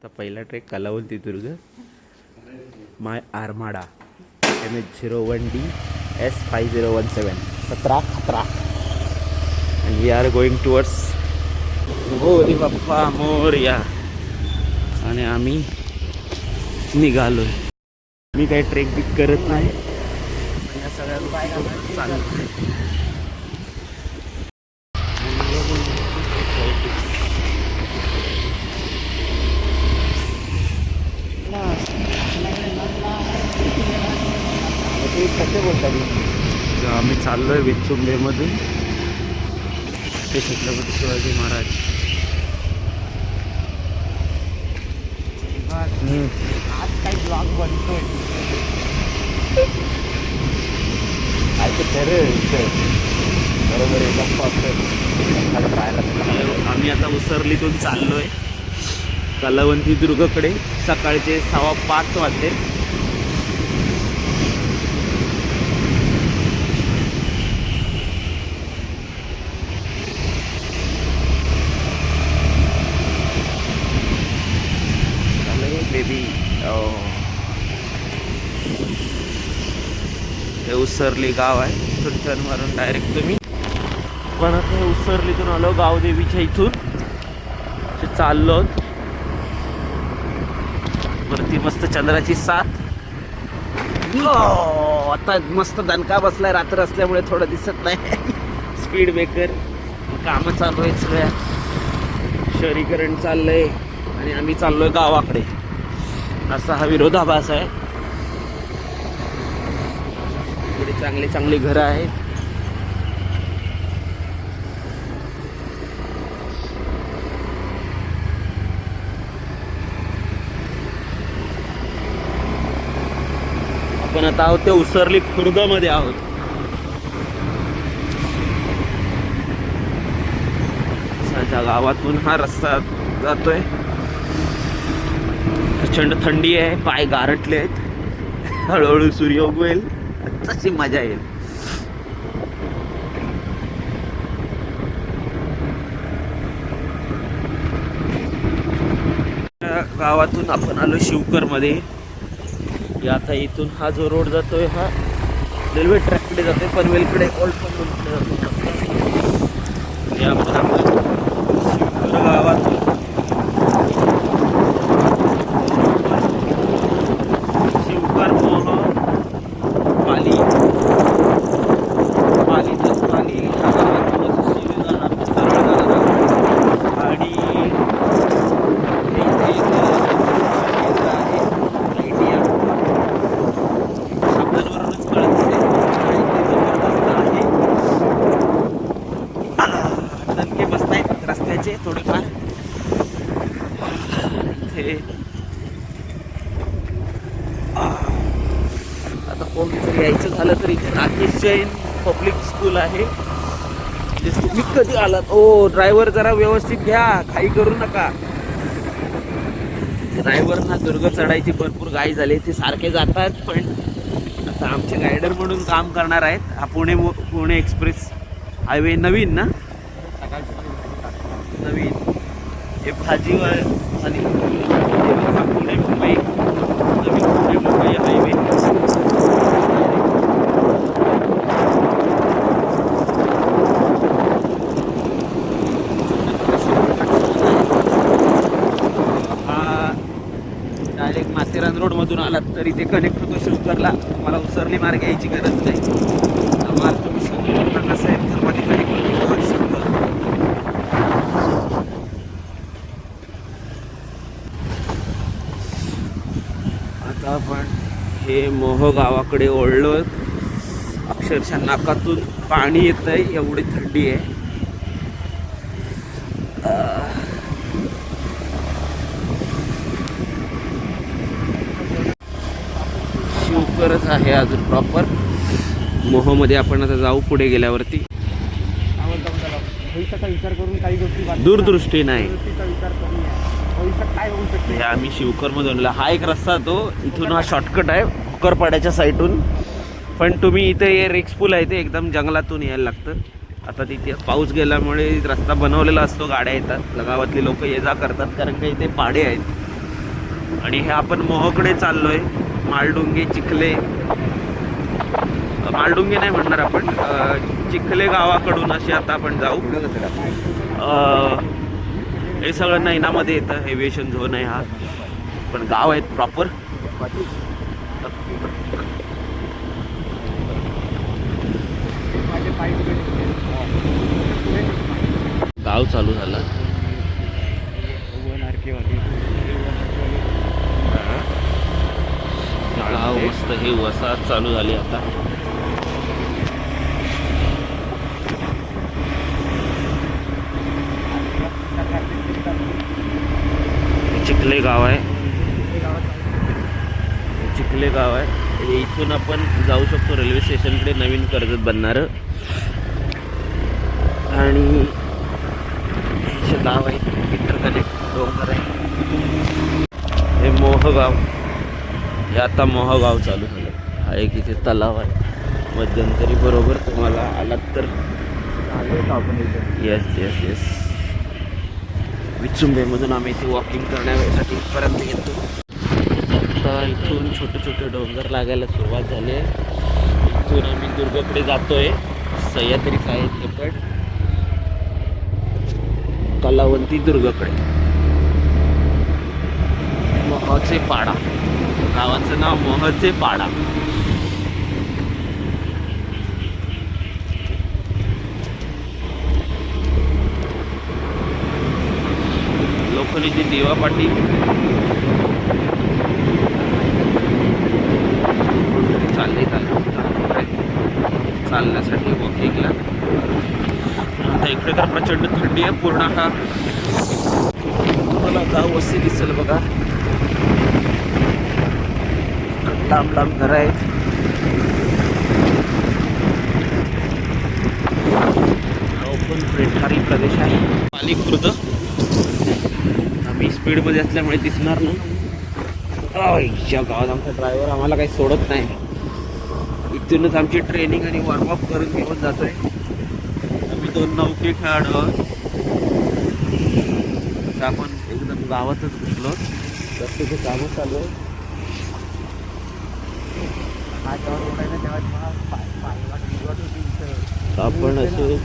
आता पहिला ट्रेक कलावंती दुर्ग माय armada MH01D S5017 खतरा खतरा and we are going towards गोरी बाप्पा मोरया आणि आम्ही निघालोय. मी काही ट्रेक बिक करत नाही, या सगळ्या गोष्टी चालू कसे बोलतात. आम्ही चाललोय विचुंबेमधून ते छत्रपती शिवाजी महाराज. आज काही ब्लॉग बनतोय बरोबर आम्ही आता उसरलीतून चाललोय कलावंती दुर्गकडे. सकाळचे 5:15 वाजले. बेबी हे उसरली गाव आहे. इथून टर्न मारून डायरेक्ट तुम्ही पण आता उसरलीतून आलो गावदेवीच्या इथून चाललो. वरती मस्त चंद्राची साथ. आता मस्त दणका बसलाय. रात्र असल्यामुळे थोडं दिसत नाही. स्पीड ब्रेकर कामं चालू आहेत सगळ्या. शहरीकरण चाललंय आणि आम्ही चाललोय गावाकडे. असा हा विरोधाभास आहे. इकडे चांगली चांगली घरं आहेत. आपण आता आहोत ते उसरली खुर्दमध्ये आहोत. गावातून हा रस्ता जातोय. प्रचंड थंडी आहे. पाय गारटले आहेत. हळूहळू सूर्य उगवेल. तशी मजा येईल. गावातून आपण आलो शिवकर मध्ये. आता इथून हा जो रोड जातोय हा रेल्वे ट्रॅककडे जातोय. पनवेलकडे ओल्ड पनवेलकडे आपण शिवकर गावातून थोडेफार आता कोणीतरी यायचं झालं तर इथे राकेश जैन पब्लिक स्कूल आहे. तुम्ही कधी आलात? ओ ड्रायव्हर जरा व्यवस्थित घ्या, काही करू नका. ड्रायव्हरना दुर्ग चढायची भरपूर घाई झाली. ते सारखे जातात पण आता आमचे गायडर म्हणून काम करणार आहेत. हा पुणे एक्सप्रेस हायवे नवीन ना, नवीन हे भाजीवर आणि पुणे मुंबई नवीन पुणे मुंबई हायवे. हा डायरेक्ट माथेरान रोड मधून आलात तरी ते कनेक्ट होतो शिवकरला. मला उसरली मार्ग यायची गरज नाही. मार्ग तुम्ही साहेब आपण हे मोह गावाकडे ओढलो. अक्षरशः नाकातून पाणी येत आहे, एवढी थंडी आहे. शिवकरच आहे अजून प्रॉपर. मोहमध्ये आपण आता जाऊ पुढे गेल्यावरती. विचार करून काही गोष्टी दूरदृष्टी नाही. हे आम्ही शिवकर मधून हा एक रस्ता तो इथून हा शॉर्टकट आहे भोकरपाड्याच्या साईडून. पण तुम्ही इथे हे रेक्सपूल आहे ते एकदम जंगलातून यायला लागतं. आता तिथे पाऊस गेल्यामुळे रस्ता बनवलेला असतो. गाड्या येतात. गावातली लोक ये जा करतात कारण का इथे पाडे आहेत. आणि हे आपण मोहकडे चाललोय. मालडुंगे चिखले, मालडुंगे नाही म्हणणार आपण, चिखले गावाकडून असे आता आपण जाऊ. हे सगळं नैनामध्ये येतं. एव्हिएशन झोन आहे हा, पण गाव आहेत प्रॉपर. गाव चालू झाला. गाव मस्त, हे वसाहत चालू झाली आता. चिखले गाव आहे, चिखले गाव आहे. इथून आपण जाऊ शकतो रेल्वे स्टेशनकडे, नवीन कर्जत बनणार. आणि हे गाव आहे, इंटरकनेक्ट डोंगर आहे. हे मोहगाव, हे आता मोहगाव चालू झालं. हा एक इथे तलाव आहे मध्यंतरी, बरोबर तुम्हाला आलात तर. Yes yes yes. विचुंबेमधून आम्ही इथे वॉकिंग करण्यासाठी परत येतो. आता इथून छोटे छोटे डोंगर लागायला सुरुवात झाली आहे. इथून आम्ही दुर्गाकडे जातोय. सह्याद्रीच आहे ते पण, कलावंती दुर्गाकडे. मोहचे पाडा, गावाचं नाव मोहचे पाडा. लोखंडीची दिवा पाटी. चालण्यासाठी वॉकिंगला. आता इकडे तर प्रचंड थंडी आहे. पूर्ण हा मला गाव असे दिसेल बघा. लांब लांब घर आहेत. ओपन रेठारी प्रदेश आहे. पाली खुर्द. आम्ही स्पीडमध्ये असल्यामुळे दिसणार नाही. गावात आमचा ड्रायव्हर आम्हाला काही सोडत नाही. इथूनच आमची ट्रेनिंग आणि वॉर्मअप करून घेऊन जातोय. आम्ही 2 नौके खेळाडू आहोत. आपण एकदम गावातच घुसलो. रस्त्याचे कामं चालू आहे. आपण असे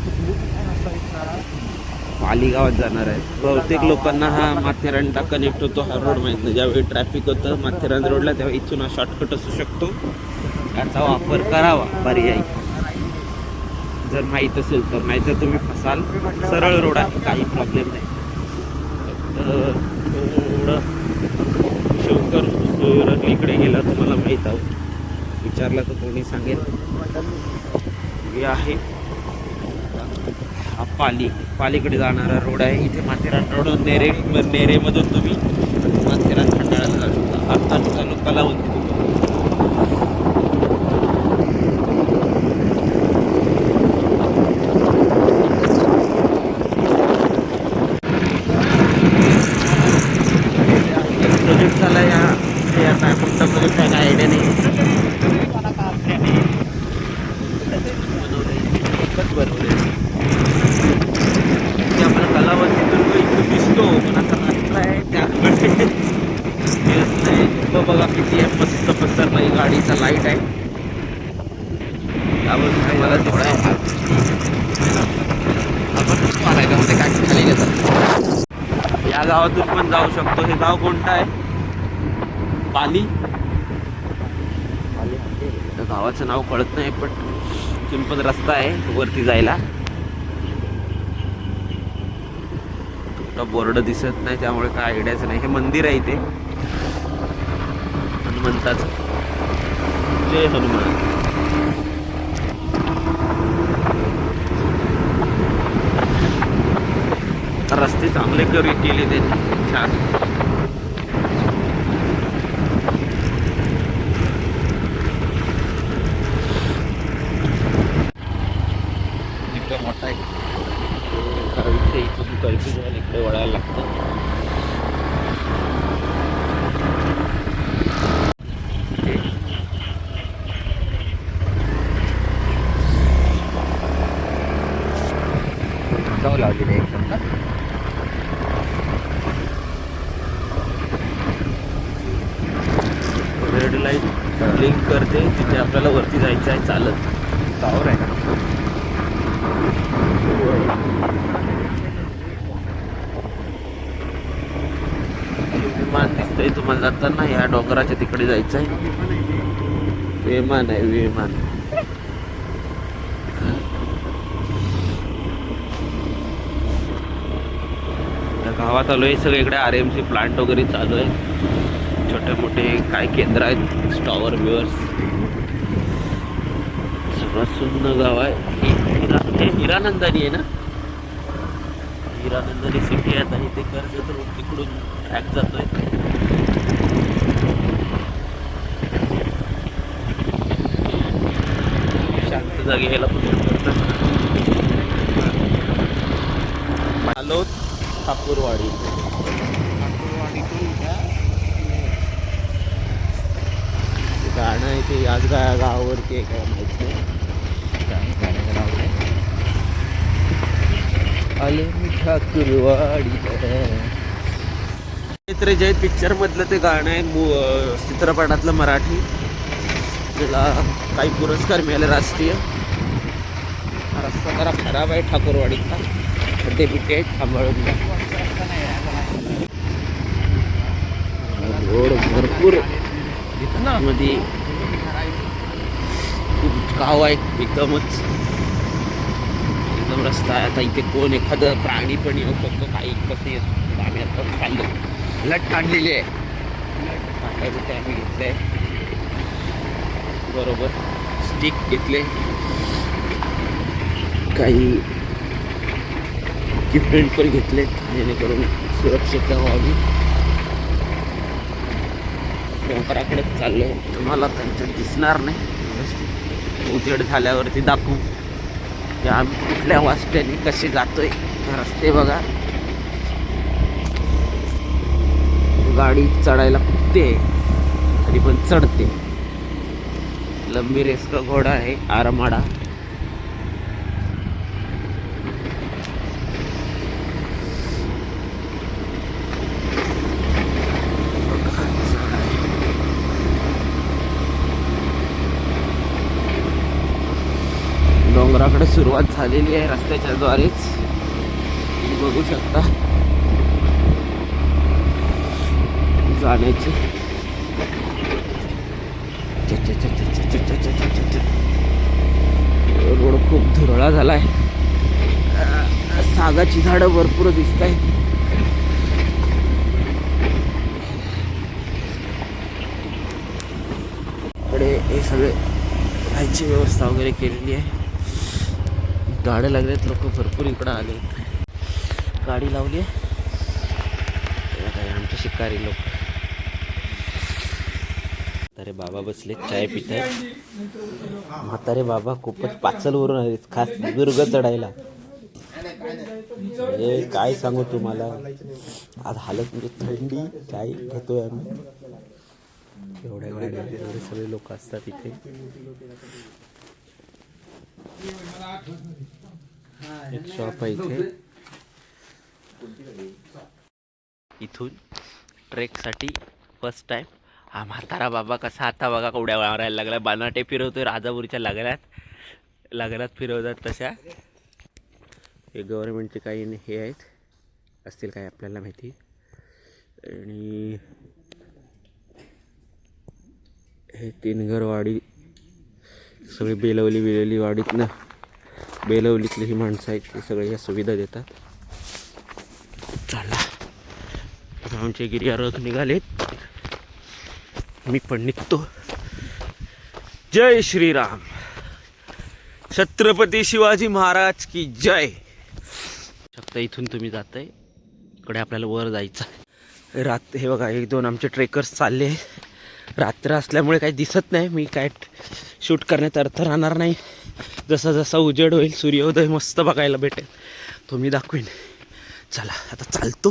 पाली गावात जाणार आहे. बहुतेक लोकांना हा माथेरानला कनेक्ट होतो हा रोड माहीत नाही. ज्यावेळी ट्रॅफिक होतं माथेरान रोडला तेव्हा इथून हा शॉर्टकट असू शकतो. त्याचा वापर करावा पर्यायी जर माहीत असेल तर, नाही तर तुम्ही फसाल. सरळ रोड आहे, काही प्रॉब्लेम नाही. थोडं शिवकर इकडे गेला तुम्हाला माहीत आहे, विचारलं तर कोणी सांगेल. हे आहे हा पालीकडे जाणारा रोड आहे. इथे माथेरान रोड नेरेमधून तुम्ही माथेरान खंडाळ्याला जाऊ शकता. आता चालू कलावंती. प्रोजेक्ट झाला या हे आता कोणता प्रोजेक्ट आहे काय आयडिया नाही. आपण कलावंती दुर्ग इथं दिसतो, पण आता रात्र आहे त्याकडे नाही. बघा किती आहे, मस्त पसरला. गाडीचा लाईट आहे त्यावर मला तेवढा आपण काय खाली घेतात. या गावातून पण जाऊ शकतो. हे गाव कोणतं आहे? पाली. गावाचं नाव कळत नाही, पण इथून पण रस्ता आहे वरती जायला. बोर्ड दिसत नाही त्यामुळे काय आयडियाच नाही. हे मंदिर आहे इथे हनुमंताचं. जय हनुमान. रस्ते चांगले केले त्यांनी, छान. इकडे मोठा आहे इथून कल्पी जायला इकडे वळायला लागतं. जाऊ लागले एकदम ना. रेड लाईट ब्लिंक करते, तिथे आपल्याला वरती जायचं आहे चालत. टावर आहे का? विमान दिसतंय तुम्हाला जाताना. या डोंगराच्या तिकडे जायचं आहे. विमान आहे विमान. गावात आलो आहे. सगळीकडे RMC प्लांट वगैरे चालू आहे. छोटे मोठे काय केंद्र आहेत, स्टॉवर व्ह्युअर्स. सगळं सुंदर गाव आहे. हिरानंदानी आहे ना, हिरानंदानी सिटी आहे. आणि ते कर्जत रोड तिकडून ट्रॅक जातोय. शांत जागी यायला पण आलो. ठाकूरवाडी. गाणं आहे ते आज गावावरती आहे काय माहित नाही. गाण्याचं नाव नाही. आले मी ठाकूरवाडी. चित्र जय पिक्चर मधलं ते गाणं आहे, चित्रपटातलं मराठी. त्याला काही पुरस्कार मिळाले राष्ट्रीय. रस्ता जरा खराब आहे ठाकूरवाडीचा. खड्डे बिड्डे आहेत, सांभाळून घ्या. रोड भरपूर मध्ये खूप गाव आहे. एकदम रस्ता आहे. आता इथे कोण एखादं प्राणी पण येऊ शकतो. काही कसे आम्ही आता खाल्लं लट काढलेली आहे. तिथे आम्ही घेतलंय बरोबर. स्टिक घेतले, काही इक्विपमेंट पण घेतले जेणेकरून सुरक्षित व्हावी. डोंगराकडे चाललोय. तुम्हाला त्यांच्यात दिसणार नाही. उजेड झाल्यावरती दाखवू की आम्ही कुठल्या वास्त्याने कसे जातोय. रस्ते बघा. गाडी चढायला कुठते तरी पण चढते. लंबी रेस का घोडा आहे आरमाडा. डोंगराकडे सुरुवात झालेली आहे रस्त्याच्या द्वारेच. बघू शकता जाण्याची. रोड खूप धुरळा झालाय. सागाची झाडं भरपूर दिसत आहेत. इकडे हे सगळे खायची व्यवस्था वगैरे केलेली आहे. गाड्या लागल्यात, लोक भरपूर इकडं आले. गाडी लावली आहे. आमचे शिकारी लोक. म्हातारे बाबा बसले चाय पित आहेत. म्हातारे बाबा खूपच पाचलवरून आले खास दुर्ग चढायला. हे काय सांगू तुम्हाला, आज हालत म्हणजे थंडी. चाय घेतोय आम्ही. एवढ्या गाड्या, एवढे सगळे लोक असतात इथे. एक शॉप आहे इथे. इथून ट्रेकसाठी फर्स्ट टाइम. हा म्हातारा बाबा कसा आता बघा उड्या मारायला लागला. बानाटे फिरवतोय. राजापूरच्या लग्नात फिरवतात तशा. हे गव्हर्नमेंटचे काही हे आहेत असतील काय आपल्याला माहिती. आणि हे तीनघरवाडी सगळी बेलवली वाडीतनं. बेलवलीतली ही माणसं आहेत ते सगळे या सुविधा देतात. चला आमचे गिर्यारोहक निघालेत. मी पण निघतो. जय श्रीराम. छत्रपती शिवाजी महाराज की जय. शकता इथून तुम्ही जाताय. इकडे आपल्याला वर जायचं. हे बघा 1-2 आमचे ट्रेकर्स चालले. रात्र असल्यामुळे काही दिसत नाही. मी काय शूट करण्यात अर्थ राहणार नाही. जसा जसा उजेड होईल, सूर्योदय मस्त बघायला भेटेल, तो मी दाखवेन. चला आता चालतो,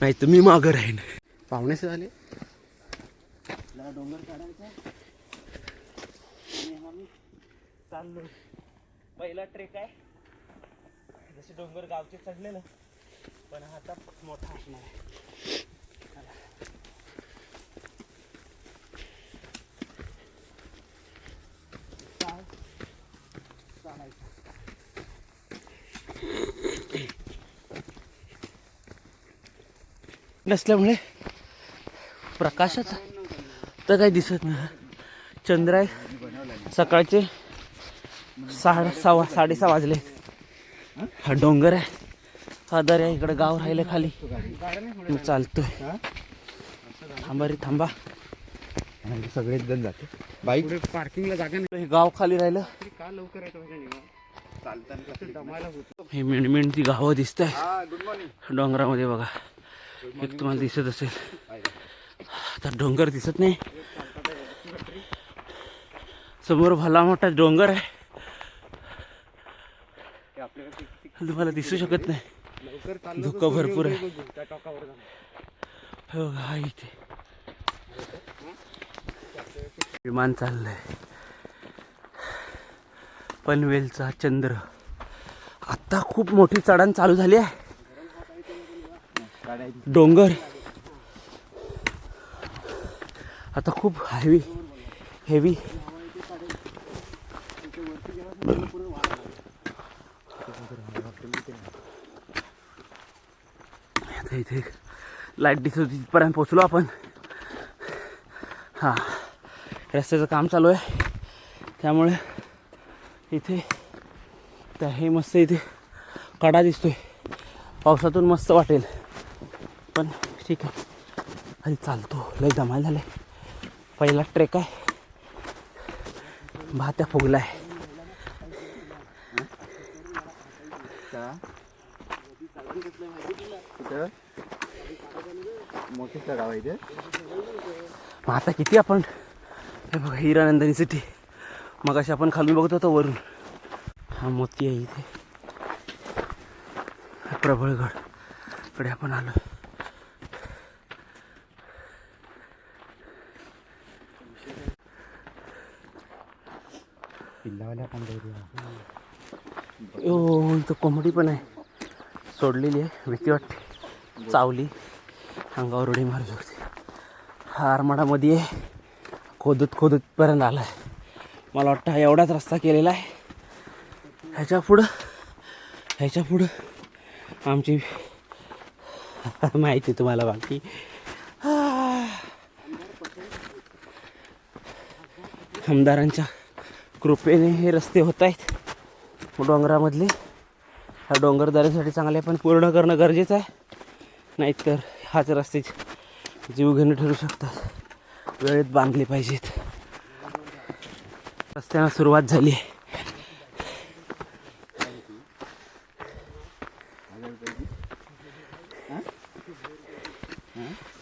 नाही तर मी मागं राहीन. पाहुणेच झाले. डोंगर काढायचा आम्ही चाललो. पहिला ट्रेक आहे. जसे डोंगर गावचे चढलेलं, पण आता मोठा असणार आहे. नसल्यामुळे प्रकाशाचा तर काही दिसत नाही. चंद्र आहे. सकाळचे 6:30 वाजले. हा डोंगर आहे, हा दर्या, इकडे गाव राहिलं खाली. मी चालतोय. थांबा रे थांबा, सगळेच जण जाते. बाईक पार्किंगला जागा हे गाव खाली राहिलं. का लवकर येतो हे मेणमेणती गावं दिसत आहे गुड मॉर्निंग. डोंगरामध्ये. बघा, एक तुम्हाला दिसत असेल. आता डोंगर दिसत नाही. समोर भला मोठा डोंगर आहे, तुम्हाला दिसू शकत नाही. धुकं भरपूर आहे. हो हा, इथे विमान चाललंय. पनवेलचा चंद्र. आता खूप मोठी चढण चालू झाली आहे. डोंगर आता खूप हेवी. आता इथे लाईट दिसत होती, तिथपर्यंत पोचलो आपण. हां, रस्त्याचं काम चालू आहे त्यामुळे इथे तर हे मस्त इथे कडा दिसतोय. पावसातून मस्त वाटेल, पण ठीक आहे. खाली चालतो. लय धमाल झाले. पहिला ट्रेक आहे. भात्या फुगला आहे. मोठी गाव आहे इथे. मग आता किती आपण, हे बघा हिरानंदिनी सिटी. मग अशी आपण खालून बघत होतो वरून. हा मोती आहे इथे. प्रबळगड कडे आपण आलो. किल्लावाल्या पण इथं कोंबडी पण आहे, सोडलेली आहे. भीती वाटते, चावली अंगावर उडी मारू शकते. हा आरमाडामध्ये आहे. खोदत पर्यंत आला आहे. मला वाटतं हा एवढाच रस्ता केलेला आहे. ह्याच्या पुढं आमची माहिती तुम्हाला बाकी. आमदारांच्या कृपेने हे रस्ते होत आहेत डोंगरामधले. हा डोंगर दऱ्यासाठी चांगले पण पूर्ण करणं गरजेचं आहे, नाहीतर हाच रस्ते जीवघेणे ठरू शकतात. वेळेत बांधले पाहिजेत. रस्त्याला सुरुवात झाली आहे.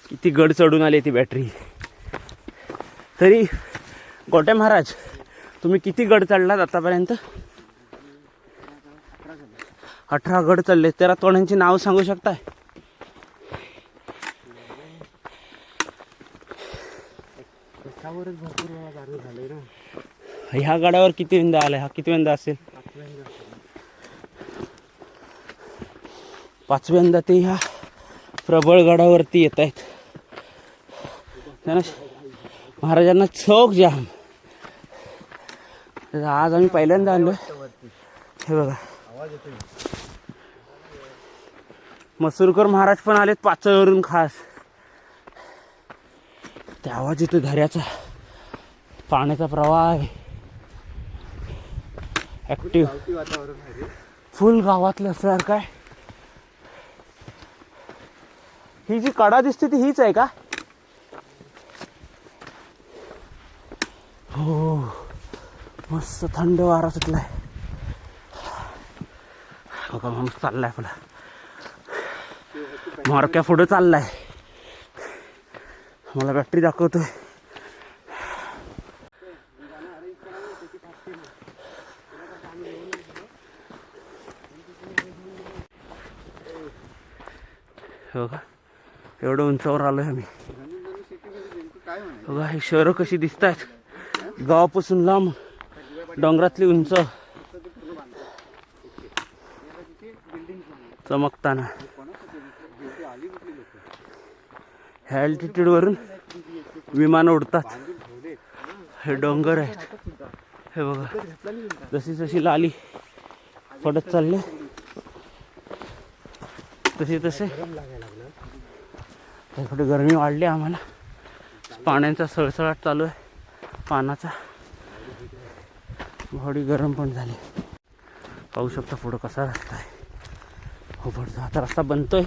किती गड चढून आली ती बॅटरी. तरी गोटे महाराज, तुम्ही किती गड चढलात आतापर्यंत? 18 गड चढले. 13 तोड्यांची नाव सांगू शकताय? ह्या गडावर किती विंदा आलाय? हा किती विंदा असेल? 5व्यांदा ते ह्या प्रबळगडावरती येत आहेत. महाराजांना चौक जाम. आज आम्ही पहिल्यांदा आलोय. हे बघा, मसूरकर महाराज पण आलेत पाचवरून खास. ते आवाज येतो दऱ्याचा, पाण्याचा प्रवाह आहे. ऍक्टिव्ह फुल गावातलं असणार काय. ही जी कडा दिसते ती हीच आहे का? हो, मस्त थंड वारा सुटलाय. बघा माणूस चाललाय आपला, मारक्या पुढे चाललाय. मला बॅटरी दाखवतोय. हो का, एवढं उंचावर आलोय आम्ही. बघा ही शहरं कशी दिसत आहेत गावापासून लांब, डोंगरातली उंच चमकताना. ह्या अल्टिट्यूड वरून विमान उडतात. हे डोंगर आहेत. हे बघा जशी जशी लाली पडत चालले तसे तसे आता इकडे गरमी वाढली आम्हाला, पाण्याचा सळसळाट चालू आहे पानाचा, बॉडी गरम पण झाली. पाहू शकता पुढं कसा रस्ता आहे. हो पडतो आता रस्ता बनतोय,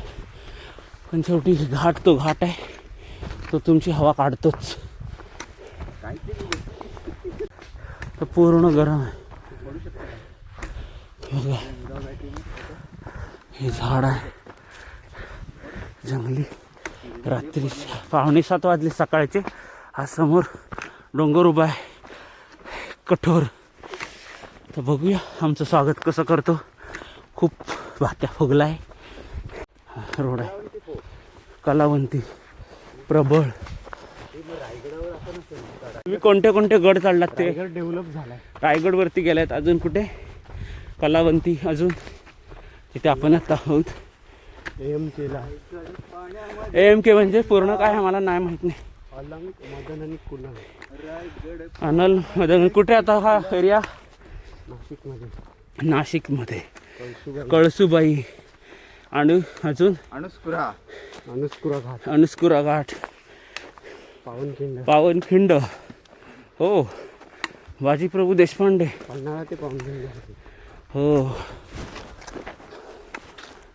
पण शेवटी घाट तो घाट आहे, तो तुमची हवा काढतोच. तर पूर्ण गरम आहे बघा. हे झाड आहे जंगली. रात्री 6:45 वाजले सकाळचे. हा समोर डोंगर उभा आहे कठोर. तर बघूया आमचं स्वागत कसं करतो. खूप भात्या फुगला आहे. रोड आहे कलावंती, प्रबळ. तुम्ही कोणते कोणते गड चढलात ते? डेव्हलप झालाय. रायगडवरती गेलात. अजून कुठे? कलावंती. अजून तिथे आपण आता आहोत. AMK म्हणजे पूर्ण काय आम्हाला नाही माहित नाही. अनल मदन कुठे आता हा एरिया? नाशिकमध्ये कळसुबाई आणि अजून अनुस्कुरा घाट, पावनखिंड. हो, बाजीप्रभू देशपांडे. हो,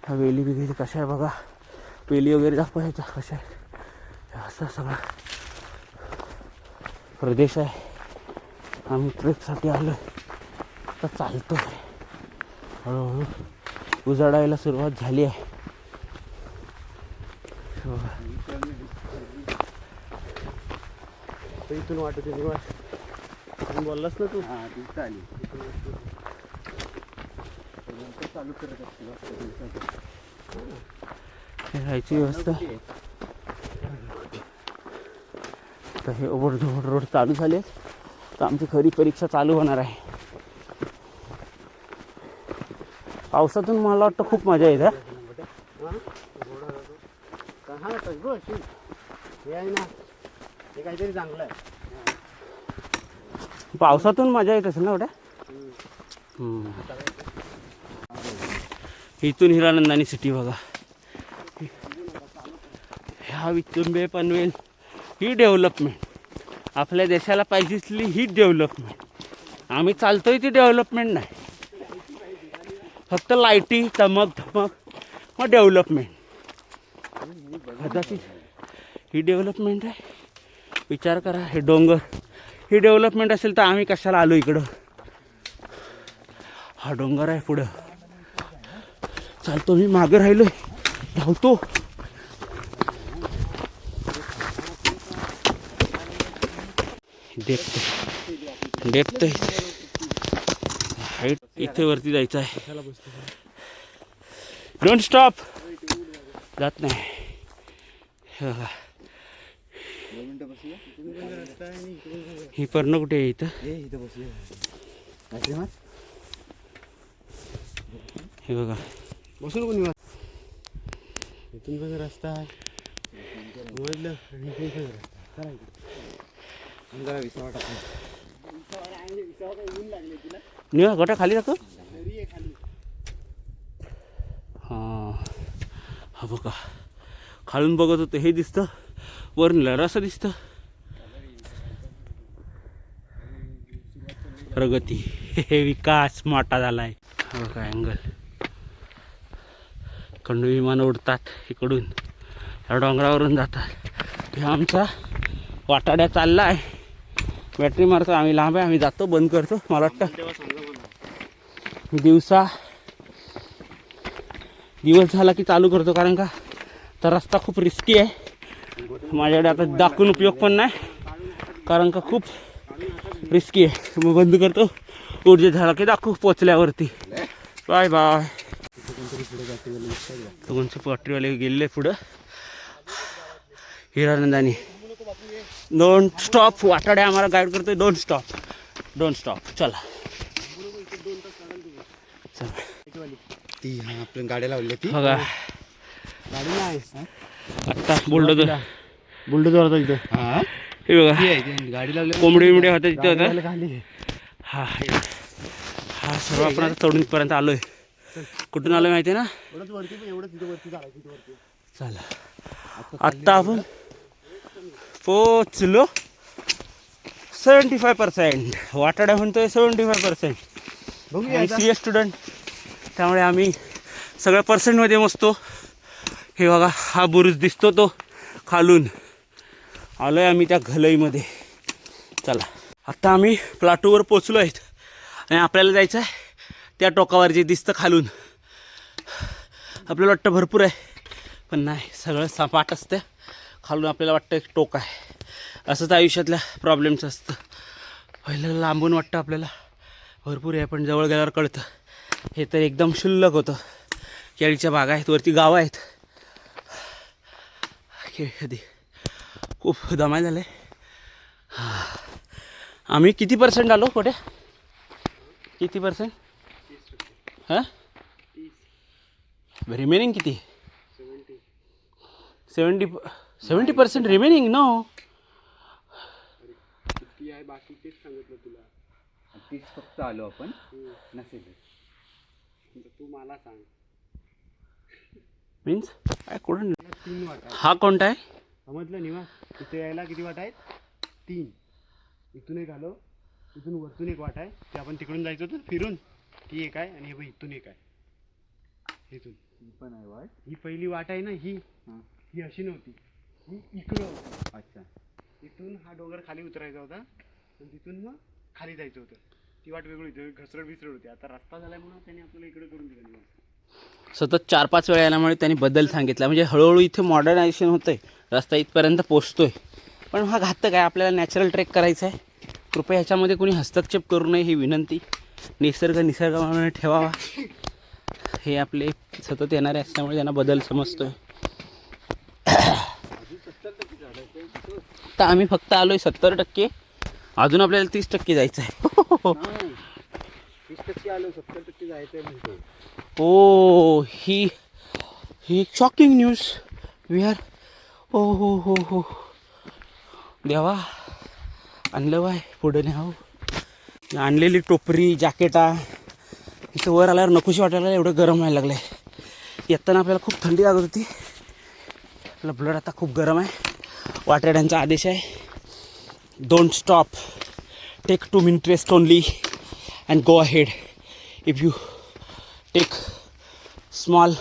हा वेली बिगेली कशा आहे बघा. वेली वगैरे दाखवायचा कशा आहे. असा सगळा प्रदेश आहे. आम्ही ट्रेकसाठी आलो आहे. आता चालतो आहे हळूहळू. उजाडायला सुरुवात झाली आहे. इथून वाटत बोललास ना तू. आली चालू करत राहायची व्यवस्था. तर हे ओव्हरधोड रोड चालू झाले. तर आमची खरी परीक्षा चालू होणार आहे. पावसातून मला वाटतं खूप मजा येते. काहीतरी चांगलं आहे. पावसातून मजा येत असेल ना एवढ्या. इथून हिरानंदानी सिटी बघा. ह्या विचुंबे पनवेल ही डेव्हलपमेंट आपल्या देशाला पाहिजे असली ही डेव्हलपमेंट. आम्ही चालतोय ती डेव्हलपमेंट नाही, फक्त लाईटी चमक धमक मग डेव्हलपमेंट. कदाचित ही डेव्हलपमेंट आहे. विचार करा, हे डोंगर ही डेव्हलपमेंट असेल तर आम्ही कशाला आलो इकडं. हा डोंगर आहे पुढं. चालतो मी मागं राहिलोय, धावतो. देखतो हाईट इथे वरती जायचं आहे. Don't stop. जात नाही. ही पर्ण कुठे आहे? इथं हे बघा. बसून कोणी इथून पण रस्ता आहे. निवा गोटा खाली टाकतो. हा बघा, खालून बघत होतं हे दिसतं, वरून लहरासं दिसतं. प्रगती, हे विकास मोठा झालाय. हा बघा अँगल. इकडून विमानं उडतात, इकडून या डोंगरावरून जातात. हे आमचा वाटाड्या चालला आहे. बॅटरी मारतो आम्ही. लांब आहे, आम्ही जातो, बंद करतो. मला वाटतं दिवस झाला की चालू करतो, कारण का तर रस्ता खूप रिस्की आहे. माझ्याकडे आता दाखवून उपयोग पण नाही, कारण का खूप रिस्की आहे. मग बंद करतो. ऊर्जा झाला की दाखवू पोचल्यावरती. Bye bye. कोणचे पटरीवाले गेले पुढं. हिरानंदानी. Don't stop. वाटाडे आम्हाला गाईड करतोय. Don't stop. चला ती आपण गाड्या लावली ती बघा. गाडी नाही आता बुलडोजर होता इथं. हे बघा, गाडी लावली. कोंबडी होता तिथे होता. खाली हा सर्व आपण आता तरुणपर्यंत आलोय. कुठून आलोय माहिती आहे ना? वरती. चला आत्ता आपण पोचलो 75%. वाटाडा म्हणतोय 75%. बघूया आणि सी ए स्टुडंट, त्यामुळे आम्ही सगळ्या पर्सेंटमध्ये मोजतो. हे बघा, हा बुरुज दिसतो तो खालून. आलो आहे आम्ही त्या घलईमध्ये. चला, आत्ता आम्ही प्लाटूवर पोचलो आहेत आणि आपल्याला जायचं आहे त्या टोकावर जे दिसतं खालून. आपल्याला वाटतं भरपूर आहे, पण नाही, सगळं सपाट असतं. खालून आपल्याला वाटतं एक टोक आहे. असंच आयुष्यातल्या प्रॉब्लेम्स असतं. पहिलं लांबून वाटतं आपल्याला भरपूर आहे, पण जवळ गेल्यावर कळतं हे तर एकदम क्षुल्लक होतं. केळीच्या बागा आहेत, वरती गावं आहेत. कधी खूप दमाय झालं आहे. आम्ही किती पर्सेंट आलो कुठे? किती पर्सेंट? हां, रिमेनिंग किती? 70% रिमेनिंग. नो, बाकी तेच सांगितलं तुला. 30 फक्त आलो आपण. नसेल तू मला सांग. मीन्स काय कुठं? 3 वाट आहे. हा कोणता आहे? समजलं निवास? इथे यायला किती वाट आहेत? 3. इथून एक आलो, इथून वरतून एक वाट आहे. ते आपण तिकडून जायचं होतं फिरून. ती एक आहे आणि हे बघ इथून एक आहे. इथून ही पण आहे वाट. ही पहिली वाट आहे ना, ही अशी नव्हती, ही इकडं होती. अच्छा. इथून हा डोंगर खाली उतरायचा होता आणि तिथून मग खाली जायचं होतं. ती वाट वेगळी होती, घसरड बिसरड होती. आता रस्ता झाल्यामुळे त्याने आपल्याला इकडे करून दिलं. सतत 4-5 वेळा येण्यामुळे त्यांनी बदल सांगितला. म्हणजे हळूहळू इथे मॉडर्नायझेशन होतं आहे, रस्ता इथपर्यंत पोचतो आहे. पण हा घातक आहे. आपल्याला नॅचरल ट्रेक करायचा आहे. कृपया ह्याच्यामध्ये कोणी हस्तक्षेप करू नये ही विनंती. निसर्गाप्रमाणे ठेवावा. हे आपले सतत येणारे असल्यामुळे त्यांना बदल समजतो आहे. तर आम्ही फक्त आलो आहे 70%. अजून आपल्याला 30% जायचं आहे. 30% आलो, 70% जायचं आहे म्हणतो. ओ, ही शॉकिंग न्यूज. वी आर हो देवा, आणलं बाय पुढे न्यावं. आणलेली टोपरी, जॅकेटा इथं वर आल्यावर नकोशी वाटायला, एवढं गरम व्हायला लागलं आहे. येताना आपल्याला खूप थंडी लागत होती. आपला ब्लड आता खूप गरम आहे. वाटेड्यांचा आदेश आहे, don't stop, take 2 minute rest only and go ahead. If you take small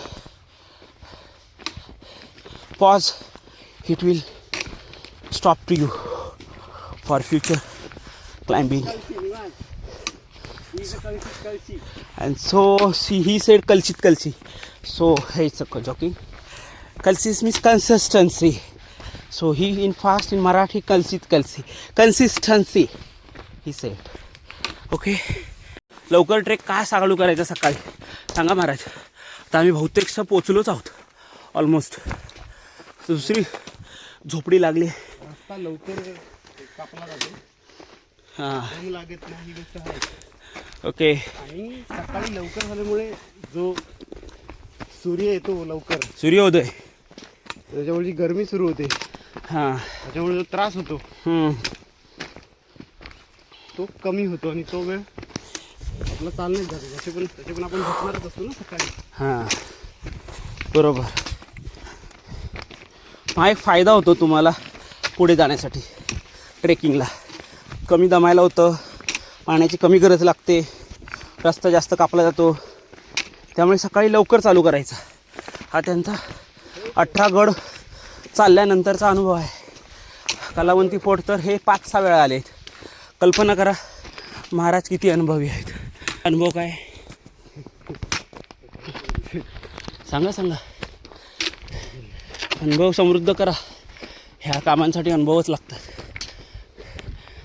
pause, it will stop to you for future climbing. And so he said kalsi. So it's a joking. Kalsi means consistency. So he in fast in Marathi kalsi. Consistency he said. Okay. लवकर trek का चालू करायचा सकाळी सांगा महाराज. आता आम्ही बहुतेकसं पोचलोच आहोत almost. दुसरी झोपडी लागली. रस्ता लवकर कापला जातो, हां, लागत नाही गोष्ट आहे. ओके. आणि सकाळी लवकर झाल्यामुळे जो सूर्य येतो लवकर, सूर्योदय, त्याच्यामुळे गरमी सुरू होते. हां, त्याच्यामुळे जो त्रास होतो तो कमी होतो आणि तो वेळ आपला चालण्यात जातो. त्याचे पण आपण झोपणारच असतो ना सकाळी. हां, बरोबर. हा एक फायदा होतो तुम्हाला पुढे जाण्यासाठी. ट्रेकिंगला कमी दमायला होतं, पाण्याची कमी गरज लागते, रस्ता जास्त कापला जातो. त्यामुळे सकाळी लवकर चालू करायचा हा त्यांचा 18 गड चालल्यानंतरचा अनुभव आहे. कलावंती फोर्ट तर हे 5-6 वेळा आले आहेत. कल्पना करा महाराज किती अनुभवी आहेत. अनुभव काय सांगा. अनुभव समृद्ध करा. ह्या कामांसाठी अनुभवच लागतात.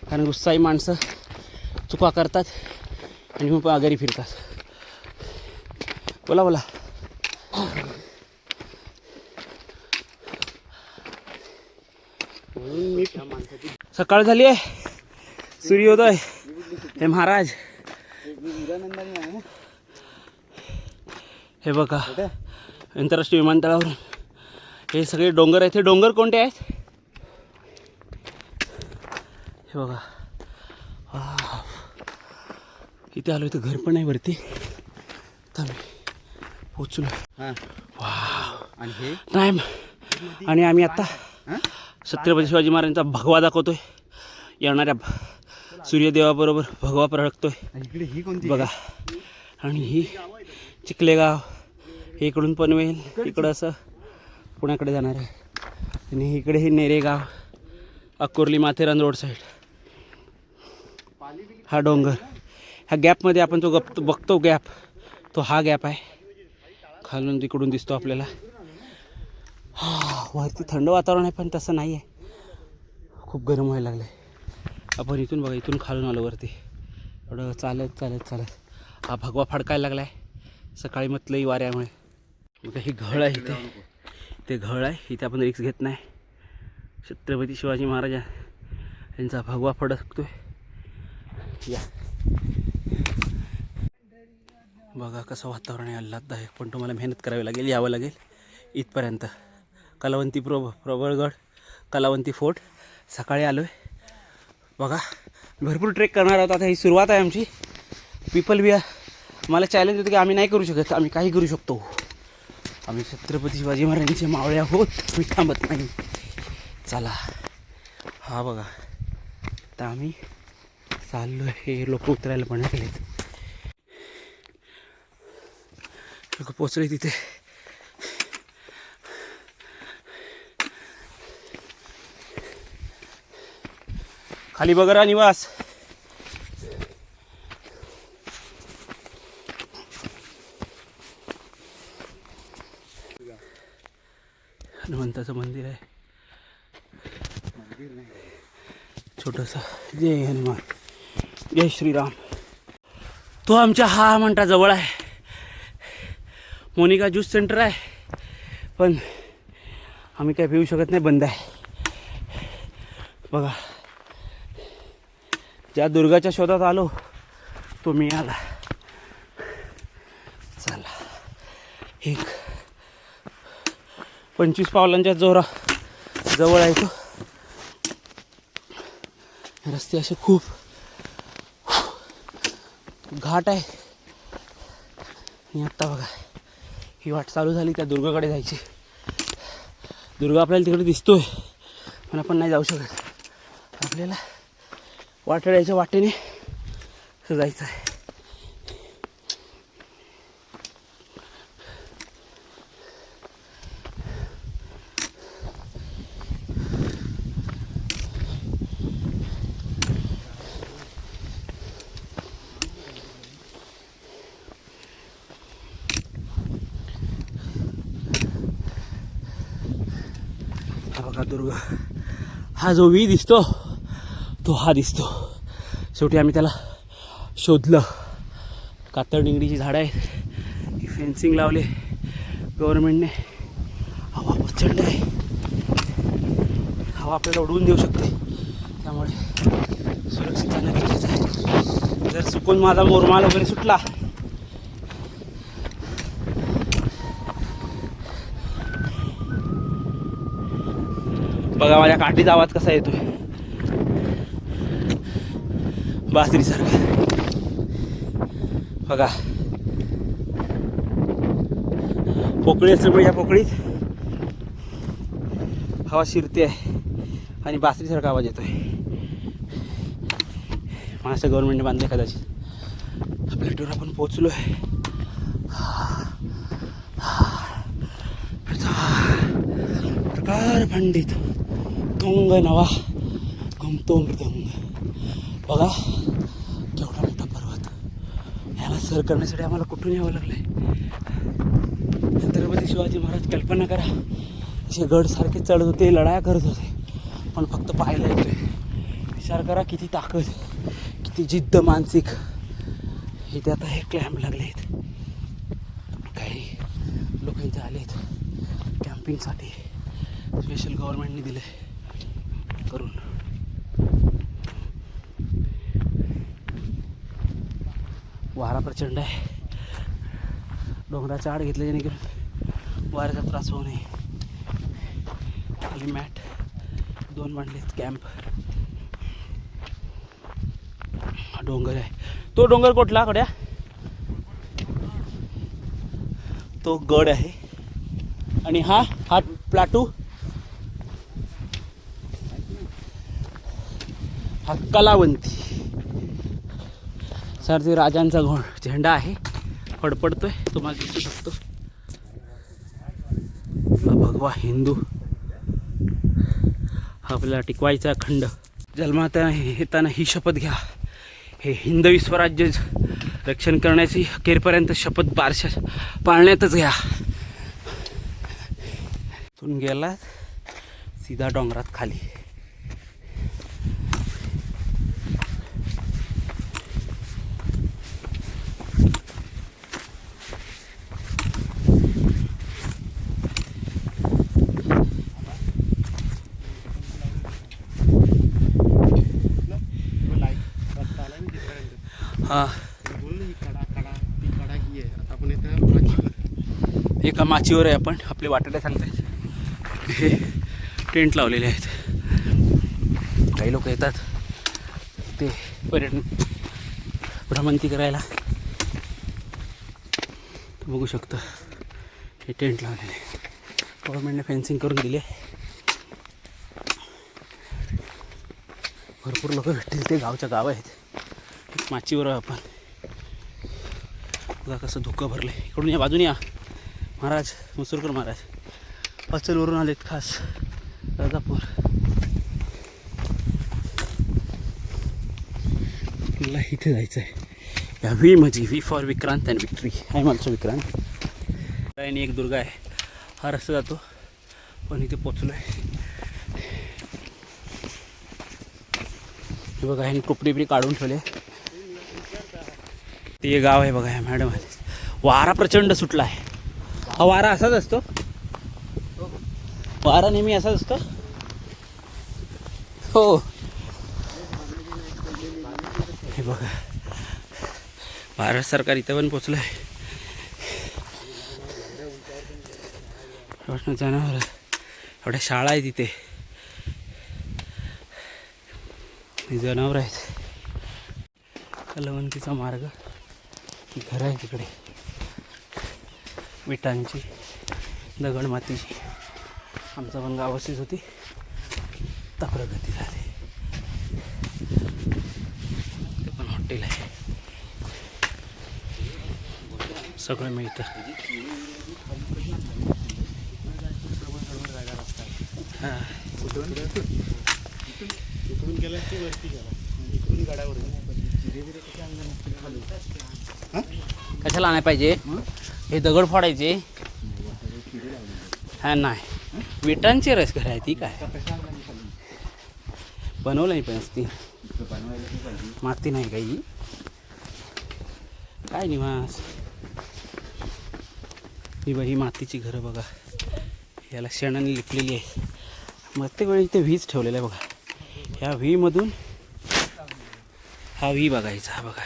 कारण उत्साही माणसं चुका करतात आणि मग आजारी फिरतात. बोला. सकाळ झाली आहे, सूर्योदय. हे महाराज हे बघा आंतरराष्ट्रीय विमानतळावरून हे सगळे डोंगर आहेत. हे डोंगर कोणते आहेत हे बघा. इथे आलो, इथं घर पण आहे वरती. तर मी पोचलो. आणि हे नाही आणि आम्ही आता छत्रपती शिवाजी महाराजांचा भगवा दाखवतोय. येणाऱ्या सूर्यदेवाबरोबर भगवा प्रळकतोय. इकडे ही कोणती बघा. आणि ही चिखलेगाव, हे इकडून पनवेल, इकडं असं पुण्याकडे जाणार आहे. आणि इकडे हे नेरेगाव, अकोर्ली, माथेरान रोड साईड. हा डोंगर, ह्या गॅपमध्ये आपण जो बघतो गॅप, तो हा गॅप आहे. खालून तिकडून दिसतो आपल्याला. वरती थंड वातावरण आहे, पण तसं नाही आहे. खूप गरम व्हायला लागलं आहे. आपण इथून बघा, इथून खालून आलो वरती. एवढं चालत चालत चालत हा भगवा फडकायला लागला आहे. सकाळी म्हटलंही वाऱ्यामुळे. बघा ही घळ आहे इथे, ते घळ आहे. इथे आपण रिक्स घेत नाही. छत्रपती शिवाजी महाराज यांचा भगवा फडकतोय. या बघा कसं वातावरण आहे, आल्हाददायक. पण तुम्हाला मेहनत करावी लागेल, यावं लागेल इथपर्यंत. कलावंती प्रबळगड, कलावंती फोर्ट. सकाळी आलो आहे. बघा भरपूर ट्रेक करणार आहोत. आता ही सुरुवात आहे आमची. पीपल वी मला चॅलेंज होतं की आम्ही नाही करू शकत, आम्ही काही करू शकतो. आम्ही छत्रपती शिवाजी महाराजांचे मावळे आहोत, आम्ही थांबत नाही. चला. हा बघा, आता आम्ही चाललो आहे. हे लोक उतरायला पण गेलेत. लोक पोचले तिथे. खाली बगरा निवास. हनुमंताचं मंदिर आहे, छोटंसं. जय हनुमान, जय श्रीराम. तो आमच्या हा म्हणता जवळ आहे. मोनिका ज्यूस सेंटर आहे, पण आम्ही काय पिऊ शकत नाही, बंद आहे. बघा, ज्या दुर्गाच्या शोधात आलो तो मिळाला. चला. एक 25 पावलांच्या जवळ आहे तो. रस्ते असे खूप घाट आहे. आणि आत्ता बघा ही वाट चालू झाली त्या दुर्गाकडे जायची. दुर्गा आपल्याला तिकडे दिसतोय, पण आपण नाही जाऊ शकत. आपल्याला वाटड्याच्या वाटेने असं जायचं आहे. हा बघा दुर्गा. हा जो व्ही दिसतो तो हा दिसतो. शेवटी आम्ही त्याला शोधलं. कातळ निगडीची झाडं आहेत, ही फेन्सिंग लावले गव्हर्नमेंटने. हवा प्रचंड आहे, हवा आपल्याला उडवून देऊ शकते. त्यामुळे सुरक्षित जाणं गरजेचं आहे. जर चुकून माझा मोरमाल वगैरे सुटला बघा, माझ्या काठीचा आवाज कसा येतोय, बासरीसारखा. बघा, पोकळी असल्यामुळे या पोकळीत हवा शिरते आहे आणि बासरीसारखा आवाज येतोय. माझं गव्हर्नमेंटने बांधले कदाचित. आपल्या टूर आपण पोचलो आहे. प्रकार पंडित तुंग नवा घुमतो मृदंग. बघा केवढा मोठा पर्वत. ह्याला सर करण्यासाठी आम्हाला कुठून यावं लागलं आहे. छत्रपती शिवाजी महाराज, कल्पना करा, असे गड सारखे चढत होते, लढाया करत होते, पण फक्त पाहायला येतोय. विचार करा किती ताकद, किती जिद्द मानसिक. हे ते आता हे क्लॅम्प लागले आहेत. काही लोक इथे आलेत कॅम्पिंगसाठी. स्पेशल गव्हर्नमेंटने दिले करून. वारा प्रचंड आहे. डोंगराच्या आड घेतले जेणेकरून वाऱ्याचा त्रास होऊ नये. खाली मॅट 2 बांधलेत. कॅम्प. डोंगर आहे. तो डोंगर कुठला कड्या? तो गड आहे. आणि हा प्लाटू हा कलावंती सर ते राजांचा झेंडा आहे फडफडतोय तुम्हाला दिसू शकतो. हा भगवा हिंदू हा आपल्याला टिकवायचा खंड. जन्माता येताना ही शपथ घ्या, हे हिंदवी स्वराज्य रक्षण करण्याची अखेरपर्यंत शपथ बारशा पाळण्यातच घ्या. तिथून गेला सीधा डोंगरात खाली. हा एका माचीवर आहे आपण. आपले वाटाडे सांगतात हे टेंट लावलेले आहेत. काही लोक येतात ते पर्यटन भ्रमंती करायला. बघू शकता हे टेंट लावलेले गव्हर्नमेंटने फेन्सिंग करून दिली आहे. भरपूर लोक भेटतील. ते गावच्या गाव आहेत. माचीवर आपण बघा कसं धुकं भरले. इकडून या बाजूने या महाराज मसूरकर महाराज पचलवरून आलेत खास राजापूर. मला इथे जायचं आहे या व्ही म्हणजे V for Vikrant and victory. I am also Vikrant. आणि एक दुर्गा आहे. हा रस्ता जातो पण इथे पोचलो आहे. हे बघा ह्याने टोपडी बिपडी काढून ठेवले. ते गाव आहे बघा. मॅडम वारा प्रचंड सुटला आहे. हा वारा असाच असतो. वारा नेहमी असाच असतो. हो हे बघा भारत सरकार इथं पण पोचलं आहे. जनावर एवढ्या शाळा आहेत तिथे. जनावर आहेत. कलावंतीचा मार्ग घर आहे तिकडे. विटांची दगड मातीची. आमचं पण गाव अशीच होती. आता प्रगती झाली. ते पण हॉटेल आहे. सगळं मिळतं. हां इकडून गेला की वरती गेला. इकडून गडावर कशाला आणायला पाहिजे. हे दगड फोडायचे. हा नाही विटांची रस घर आहे ती. काय बनवलं नाही पण ती माती नाही काही. काय निवास. ही बाई मातीची घरं बघा. याला शेणाने लिपलेली आहे. प्रत्येक वेळी इथे व्हीच ठेवलेला आहे बघा. ह्या व्हीमधून हा व्ही बघायचा. हा बघा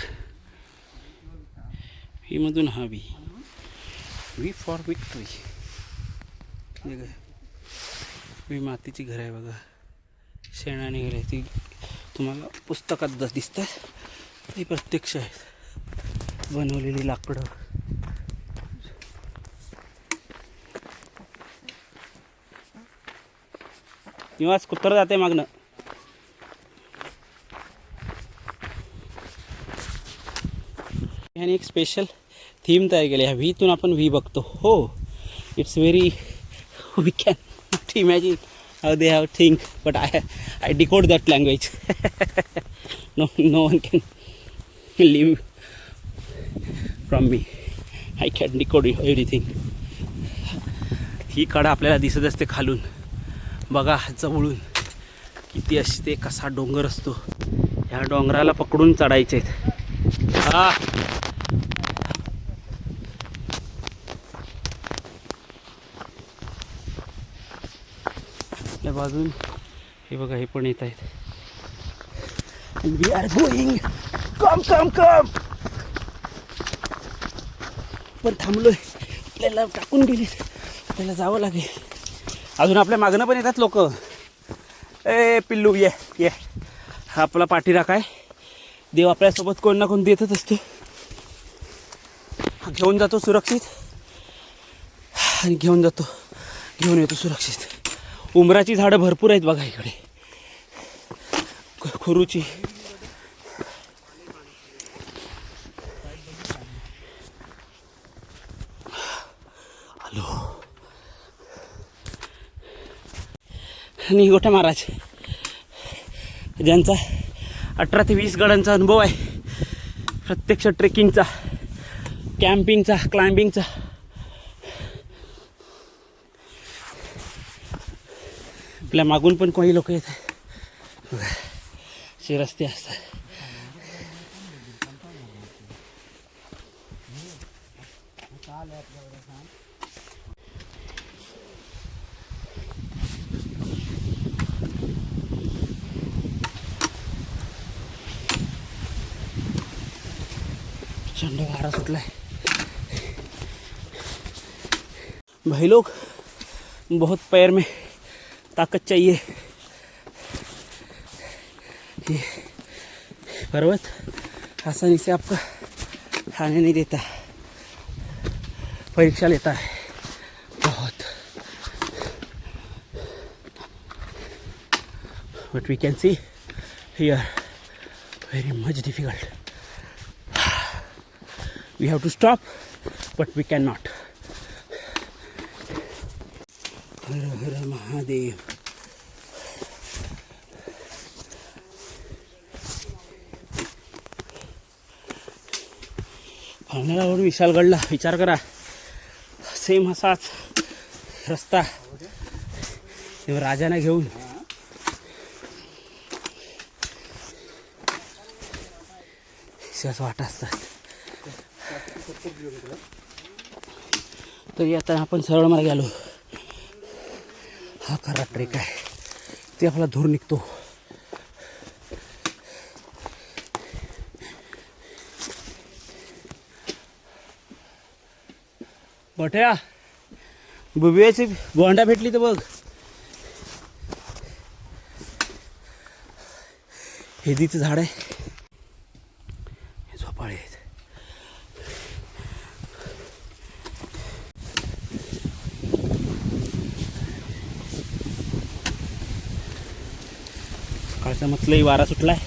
व्हीमधून हा व्ही फॉर विक्ट्री. व्ही मातीची घर आहे बघा. शेणाने घर आहे ती. तुम्हाला पुस्तकात दिसतात. ती प्रत्यक्ष आहेत बनवलेली लाकडं. निवास कुत्र जाते मागणं. ह्याने एक स्पेशल थीम तयार केली. ह्या व्हीतून आपण व्ही बघतो. हो it's very we can not imagine how they have think but I decode that language. No one can live from me. I can decode everything. ही कडा आपल्याला दिसत असते खालून बघा जवळून. किती अशी ते कसा डोंगर असतो. ह्या डोंगराला पकडून चढायचे आहेत. हा या बाजून हे बघा हे पण येत आहेत. We are going. Come come come. पण थांबलोय. आपल्याला टाकून गेली. आपल्याला जावं लागेल. अजून आपल्या मागणं पण येतात लोक. ए पिल्लू ये ये. हा आपला पाठीराखा आहे. देव आपल्यासोबत कोण ना कोण देतच असतो. घेऊन जातो सुरक्षित आणि घेऊन येतो सुरक्षित. उमराची झाडं भरपूर आहेत बघा इकडे. खुरूची. हॅलो निगोठा महाराज, ज्यांचा 18 ते 20 गडांचा अनुभव आहे, प्रत्यक्ष ट्रेकिंगचा, कॅम्पिंगचा, क्लाइम्बिंगचा. आपल्या मागून पण काही लोक येत आहेत, असे रस्ते असतात. प्रचंड वारा सुटलाय. भाई लोग, बहुत पैर में ताकत चाहिए. ये पर्वत आसानी से आपका खाने नहीं देता, परीक्षा लेता है बहुत. But we can see here very much difficult. We have to stop, but we cannot. हर हर महादेव. पावण्यालावरून विशालगडला विचार करा, सेम असाच रस्ता तेव्हा राजाने घेऊन वाट असतात. तरी आता आपण सरळ मार्गे आलो. हा खरा ट्रेक आहे, ते आपला धूर निघतो. मोठ्या बुबियाची बोंडा भेटली तर बघ. हेदीचं झाड आहे, हे झोपाळे आहेत. सकाळचा मधलाही वारा सुटलाय.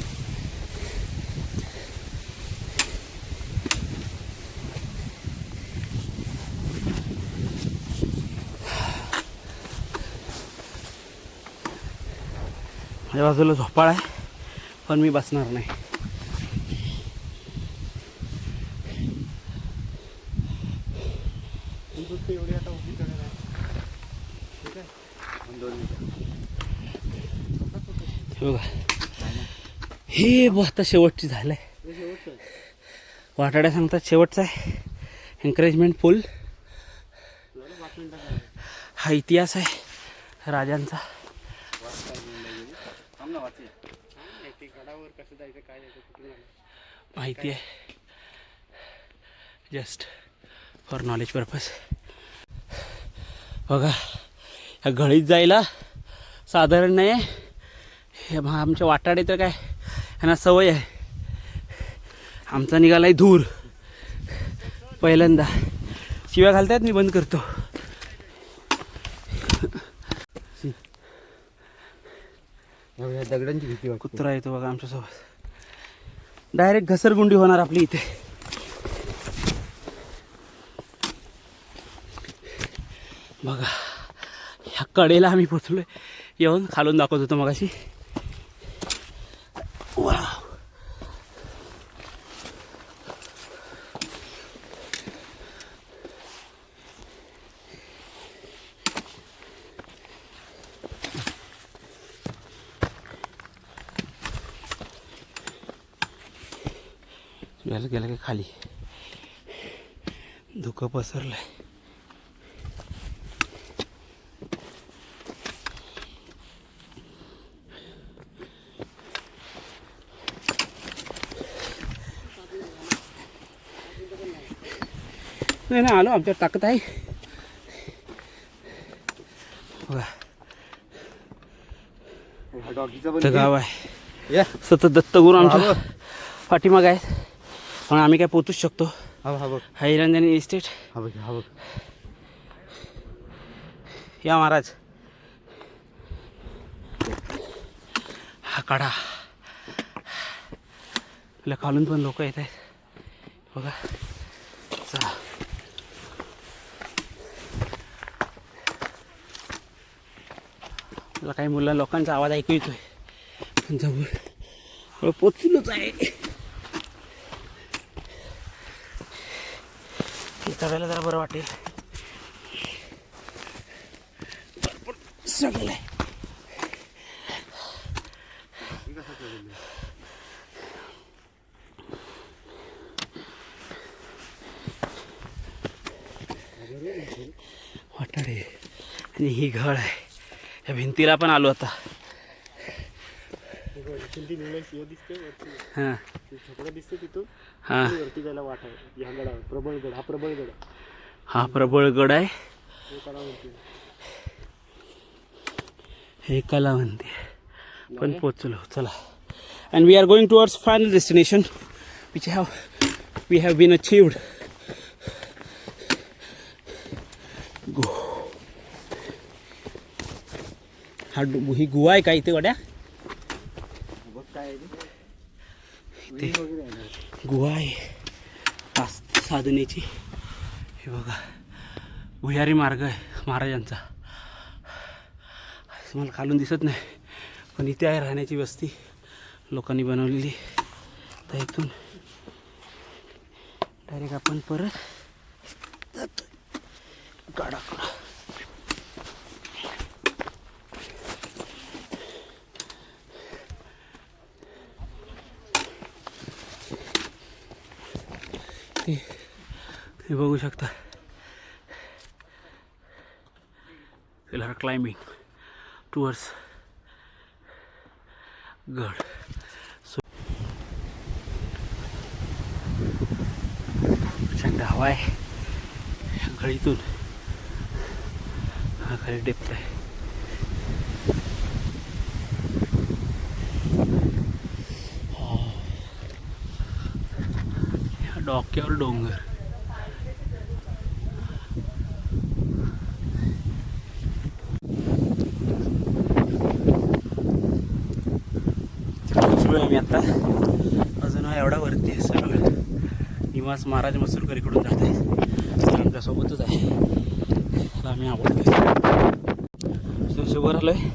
माझ्या बाजूला झोपाळ आहे, पण मी बसणार नाही. एवढी आता उभी करणार आहे. ठीक आहे, 2 मिनिटं. हे बघा, हे आता शेवटची झालंय. वाटाड्या सांगतात शेवटचा आहे. एन्करेजमेंट फुल. हा इतिहास आहे राजांचा. माहिती आहे, जस्ट फॉर नॉलेज पर्पज. बघा, ह्या घळीत जायला साधारण नाही. हे आमच्या वाटाडे तर काय ह्यांना सवय आहे. आमचा निघालाय धूर. पहिल्यांदा शिव्या घालतायत, मी बंद करतो. दगडांची भीती वाटते. कुत्रा येतो बघा आमच्यासोबत. डायरेक्ट घसरगुंडी होणार आपली इथे. बघा, ह्या कडेला आम्ही पोचलोय. येऊन खालून दाखवत होतो मगाशी. वाव, गेलं की खाली धुकं पसरलंय. नाही ना, आलो, आमच्यावर ताकद आहे. बघा, डॉगीचं गाव आहे. सतत दत्तगुरू आमच्या पाठीमाग आहेत, पण आम्ही काय पोचूच शकतो. हा बघ, हा इरांजनी इस्टेट. हा बघ, हा बघ. या महाराज, हा काढा. आपल्या खालून पण लोक येत आहेत बघा. चला मला काही लोकांचा आवाज ऐकू येतोय पण जवळ पोचलोच आहे. एका वेळेला जरा बरं वाटेल. भरपूर स्ट्रगल आहे. वाटाडे आणि ही घळ आहे. या भिंतीला पण आलो आता. हां दिसते तिथून हां वरती जायला वाट आहे. ह्या गडावर प्रबळगड, हा प्रबळगड आहे. हा प्रबळगड आहे. हे कलावंती पण पोचलो. चला and we are going towards final destination which we have been achieved. Go हा ही गुहा आहे का इथे वड्या? इथे गुहा आहे साधनेची. हे बघा भुयारी मार्ग आहे महाराजांचा. मला खालून दिसत नाही पण इथे आहे राहण्याची वस्ती लोकांनी बनवलेली. तर इथून डायरेक्ट आपण परत जातो गडाकडं. हे बघू शकता फिलहाल क्लाइंबिंग टुवर्ड्स गड. प्रचंड हवा आहे गळीतून. हा खाली डेप्थ आहे. डोक्यावर डोंगर. पोचलो आहे मी आता. अजून हा एवढा वरती आहे सरळ. निवास महाराज मसूरकरीकडून जात आहे. आमच्यासोबतच आहे. त्याला आम्ही आवडतो. शुभर आलो आहे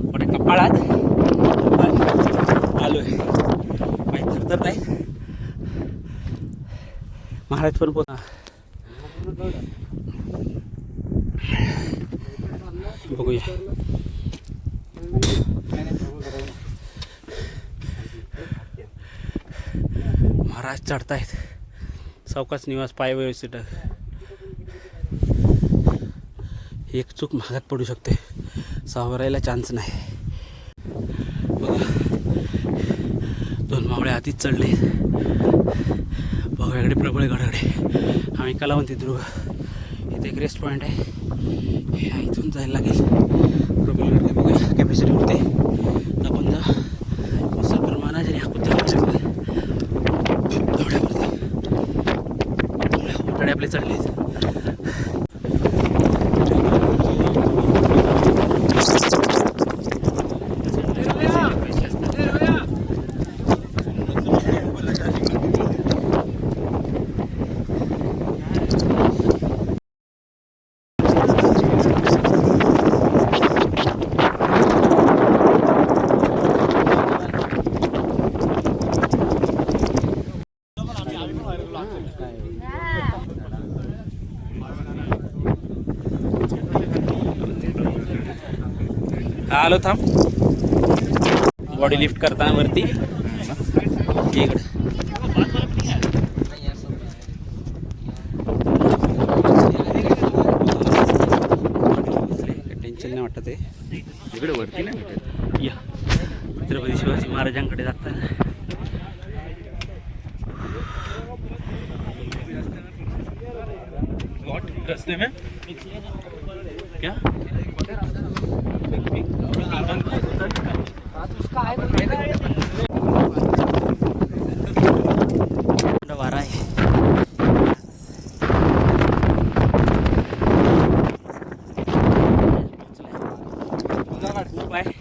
मोठ्या कपाळात आलो आहे. माहीत थरथरत आहे. महाराज पण बघूया. महाराज चढतायत. सावकाश निवास पाय व्यवस्थित. एक चूक महागात पडू शकते. सावरायला चान्स नाही. बघा 2 मावळे आधीच चढले. बघा इकडे प्रबळगडाकडे. आम्ही कलावंती दुर्ग. इथे एक रेस्ट पॉईंट आहे. हे इथून जायला लागेल प्रबळगड. बघूया कॅपॅसिटी उठते. आपण जा मस्त प्रमाणात आणि हाकून जाऊ मोठाडे आपले चढले. आलो थांब. बॉडी लिफ्ट करताना वरती इकडे टेन्शन नाही वाटत आहे. इकडे वरती नाही वाटत. या छत्रपती शिवाजी महाराजांकडे जाताना रस्ते में क्या वारा है. खूप आहे.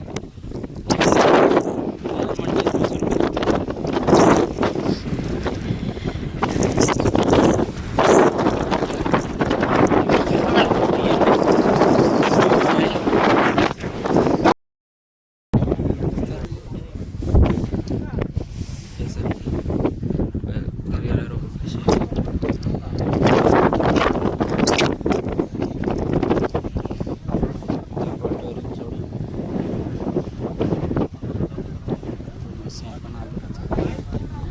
असं आपण आलो.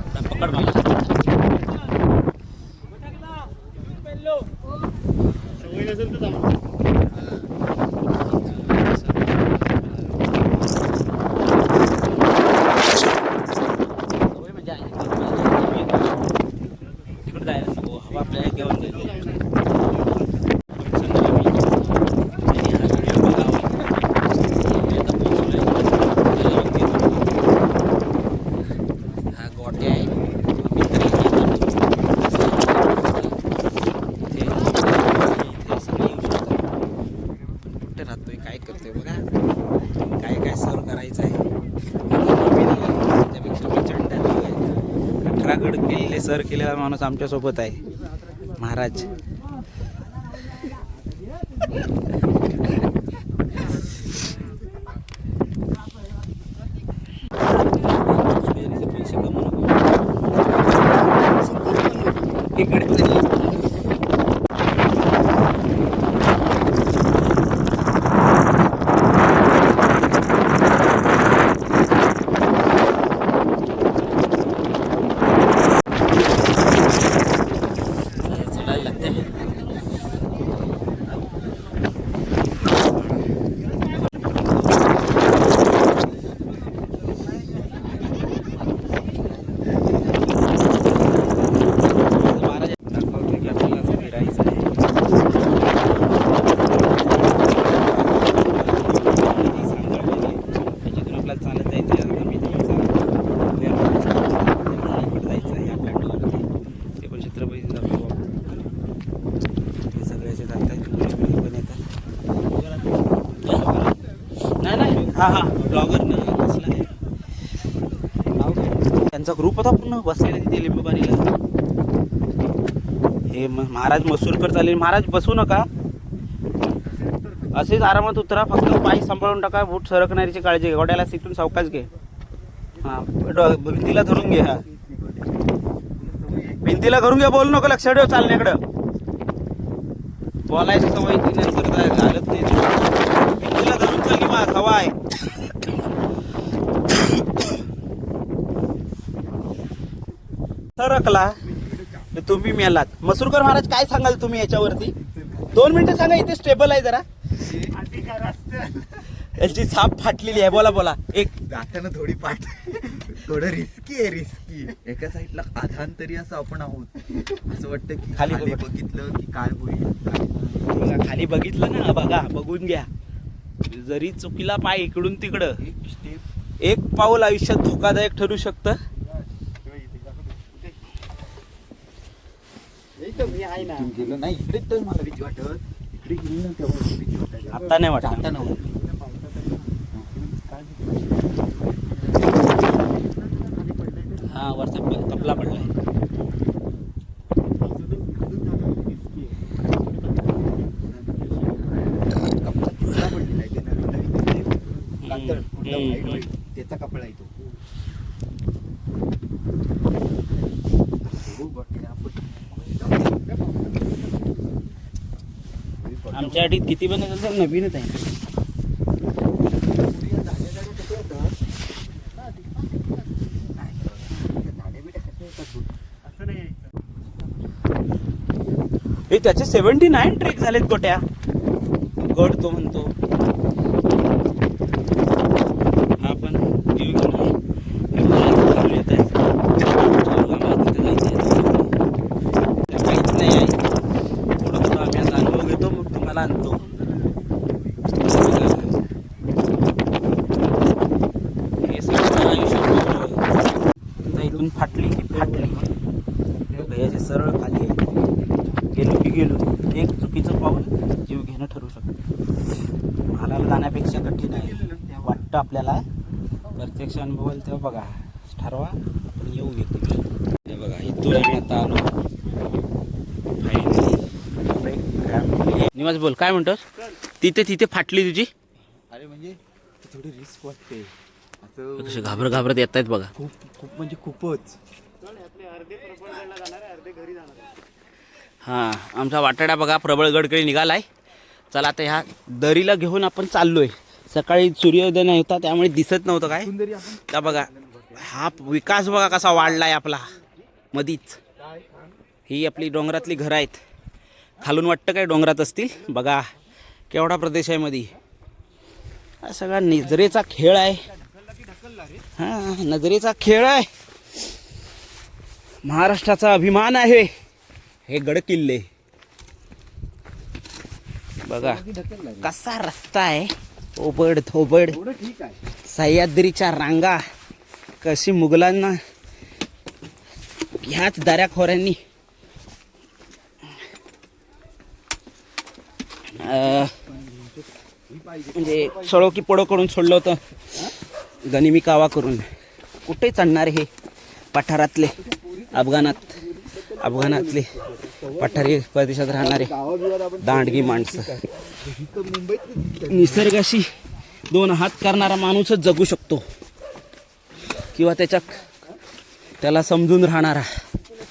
आता पकड मला. सवय नसेल तर जाऊ. सवय म्हणजे आहे. तिकडे जायला नको, हवा आपल्याला घेऊन जाईल. हा गोट्या आहे. कुठे राहतोय, काय करतोय बघा, काय काय सर्व करायचं आहे. त्यापेक्षा प्रचंड 18 गड केलेले सर केलेला माणूस आमच्यासोबत आहे, महाराज. पैसे कमवू नको इकडे तरी. चढायला लागते. महाराज दाखवते की आपल्याला असं फिरायचं आहे. त्याच्यातून आपल्याला चालत जायचं आहे. आता मी जवळ इकडे जायचं आहे या प्लॅटफॉर्ममध्ये. ते पण छत्रपती दाखवू. हे सगळे असे जात आहेत, मुली पण येतात. नाही नाही, हां हां, ब्लॉगर ना कसला आहे नाव काय? त्यांचा ग्रुप होता पूर्ण बसलेला तिथे लिंबूबारीला. हे महाराज मसूरकर चालेल. महाराज बसू नका, असेच आरामात उतरा, फक्त पाय सांभाळून टाका. बूट सरकणारीची काळजी घे. गोड्याला तिथून सावकाश घे. हां, भिंतीला धरून घे. हा, भिंतीला धरून घे, बोलू नको, लक्ष ठेव चालण्याकडं. बोलायची सवय ती नंतर घालत नाही. भिंतीला धरून चालली मा हवा आहे. सरकला तुम्ही मेलात. मसूरकर महाराज काय सांगाल तुम्ही याच्यावरती? 2 मिनिटं सांगा. इथे स्टेबल आहे जरा. याची छाप फाटलेली आहे. बोला बोला. एक जाताना थोडी पाठ थोडं रिस्की आहे. रिस्की एका साईडला आधांतरी असं आपण आहोत. असं वाटतं की खाली खाली बघ. बघितलं की काय होईल. बघा, खाली बघितलं ना, बघा, बघून घ्या. जरी चुकीला पाय इकडून तिकडं, एक स्टेप एक पाऊल आयुष्यात धोकादायक ठरू शकतं. मी आहे ना. गेलो नाही इकडे तर मला भीती वाटत. इकडे गेली ना तेव्हा भीती वाटत. आता नाही वाटत. आता नव्हतं. हा, वरचा कपला पडलाय. त्याचा कपडा येतो. आमच्या अटीत किती पण असेल तर नवीनच आहे. हे त्याचे 79 ट्रेक झालेत गोट्या. गड तो म्हणतो. हा पण व्ह्यू घेऊन येत आहे. काहीच नाही आहे. थोडं थोडं आम्ही आता अनुभव घेतो, मग तुम्हाला आणतो. हे सगळं आयुष्यात इथून फाटली की फाटली. भैयाचे सरळ खाली आहे. गेलो की गेलो. एक चुकीचं पाऊल जीव घेणं ठरू शकतं. हालाला जाण्यापेक्षा कठीण आहे वाटतं आपल्याला. प्रत्यक्ष अनुभवाल तेव्हा बघा, ठरवा. आपण येऊ घेतो. हे बघा, इथून आम्ही आता आलो फायनली. निवास बोल, काय म्हणतोस? तिथे फाटली तुझी. अरे म्हणजे थोडी रिस्क वाटते. असं कसे घाबरत येत आहेत बघा. खूप म्हणजे खूपच. अर्धे प्रबळगडला जाणार आहे, अर्धे घरी जाणार आहे. हां, आमचा वाटाडा बघा प्रबळगडकडे निघालाय. चला आता ह्या दरीला घेऊन आपण चाललोय. सकाळी सूर्योदय नाही होता त्यामुळे दिसत नव्हतं काय. त्या बघा हा विकास बघा कसा वाढलाय आपला मधीच. ही आपली डोंगरातली घरं आहेत. खालून वाटतं काय डोंगरात असतील. बघा केवढा प्रदेश आहे मध्ये. हा सगळा नजरेचा खेळ आहे. हा नजरेचा खेळ आहे. महाराष्ट्राचा अभिमान आहे हे गड किल्ले. बघा कसा रस्ता आहे. ओबड धोबड ठीक आहे. सह्याद्रीच्या रांगा. कशी मुघलांना ह्याच दऱ्याखोऱ्यांनी म्हणजे सळो की पडो करून सोडलं होतं. गनिमी कावा करून. कुठे चढणार हे पठारातले अफगाणातले पठारी प्रदेशात राहणारे दांडगी माणसं. निसर्गाशी 2 हात करणारा माणूसच जगू शकतो किंवा त्याला समजून राहणारा.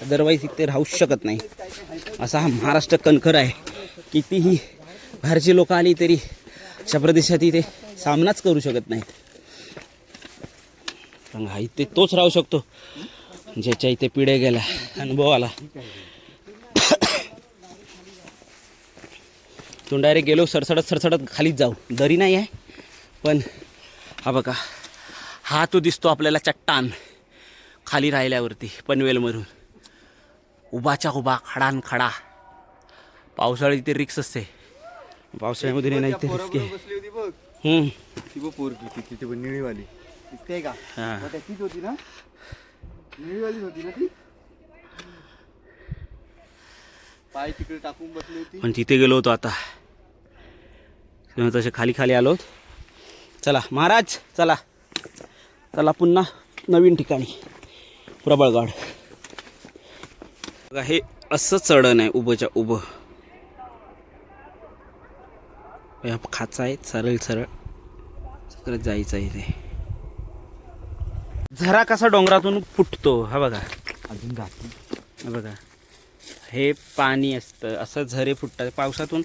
अदरवाईज इथे राहूच शकत नाही. असा हा महाराष्ट्र कणखर आहे. कितीही बाहेरची लोक आली तरी अशा प्रदेशात इथे सामनाच करू शकत नाहीत. पण हा इथे तोच राहू शकतो ज्याच्या इथे पिढ्या गेला अनुभव आला. तू डायरेक्ट गेलो सरसडत खालीच जाऊ. दरी नाही आहे पण हा बघा हा तो दिसतो आपल्याला चट्टान खाली राहिल्यावरती पनवेलमधून. उभाच्या उभा खडान खडा. पावसाळ्यात इथे रिक्स असते. पावसाळ्यामध्ये नाही इथे रिस्क आहे. बसली होती बघ ती बघ पोरगी तिथे पण निळीवाली दिसते का? हां तीच होती ना. निळीवालीच होती ना ती. पाय तिकडे टाकून बसली होती. पण तिथे गेलो होतो आता. तसे खाली आलो. चला महाराज चला पुन्हा नवीन ठिकाणी प्रबळगड. बघा हे असं चढण आहे उभंच्या उभं. खाचा आहे सरळ सगळं जायचं आहे. ते झरा कसा डोंगरातून फुटतो हा बघा. अजून जाती बघा हे पाणी असतं असं झरे फुटतात पावसातून.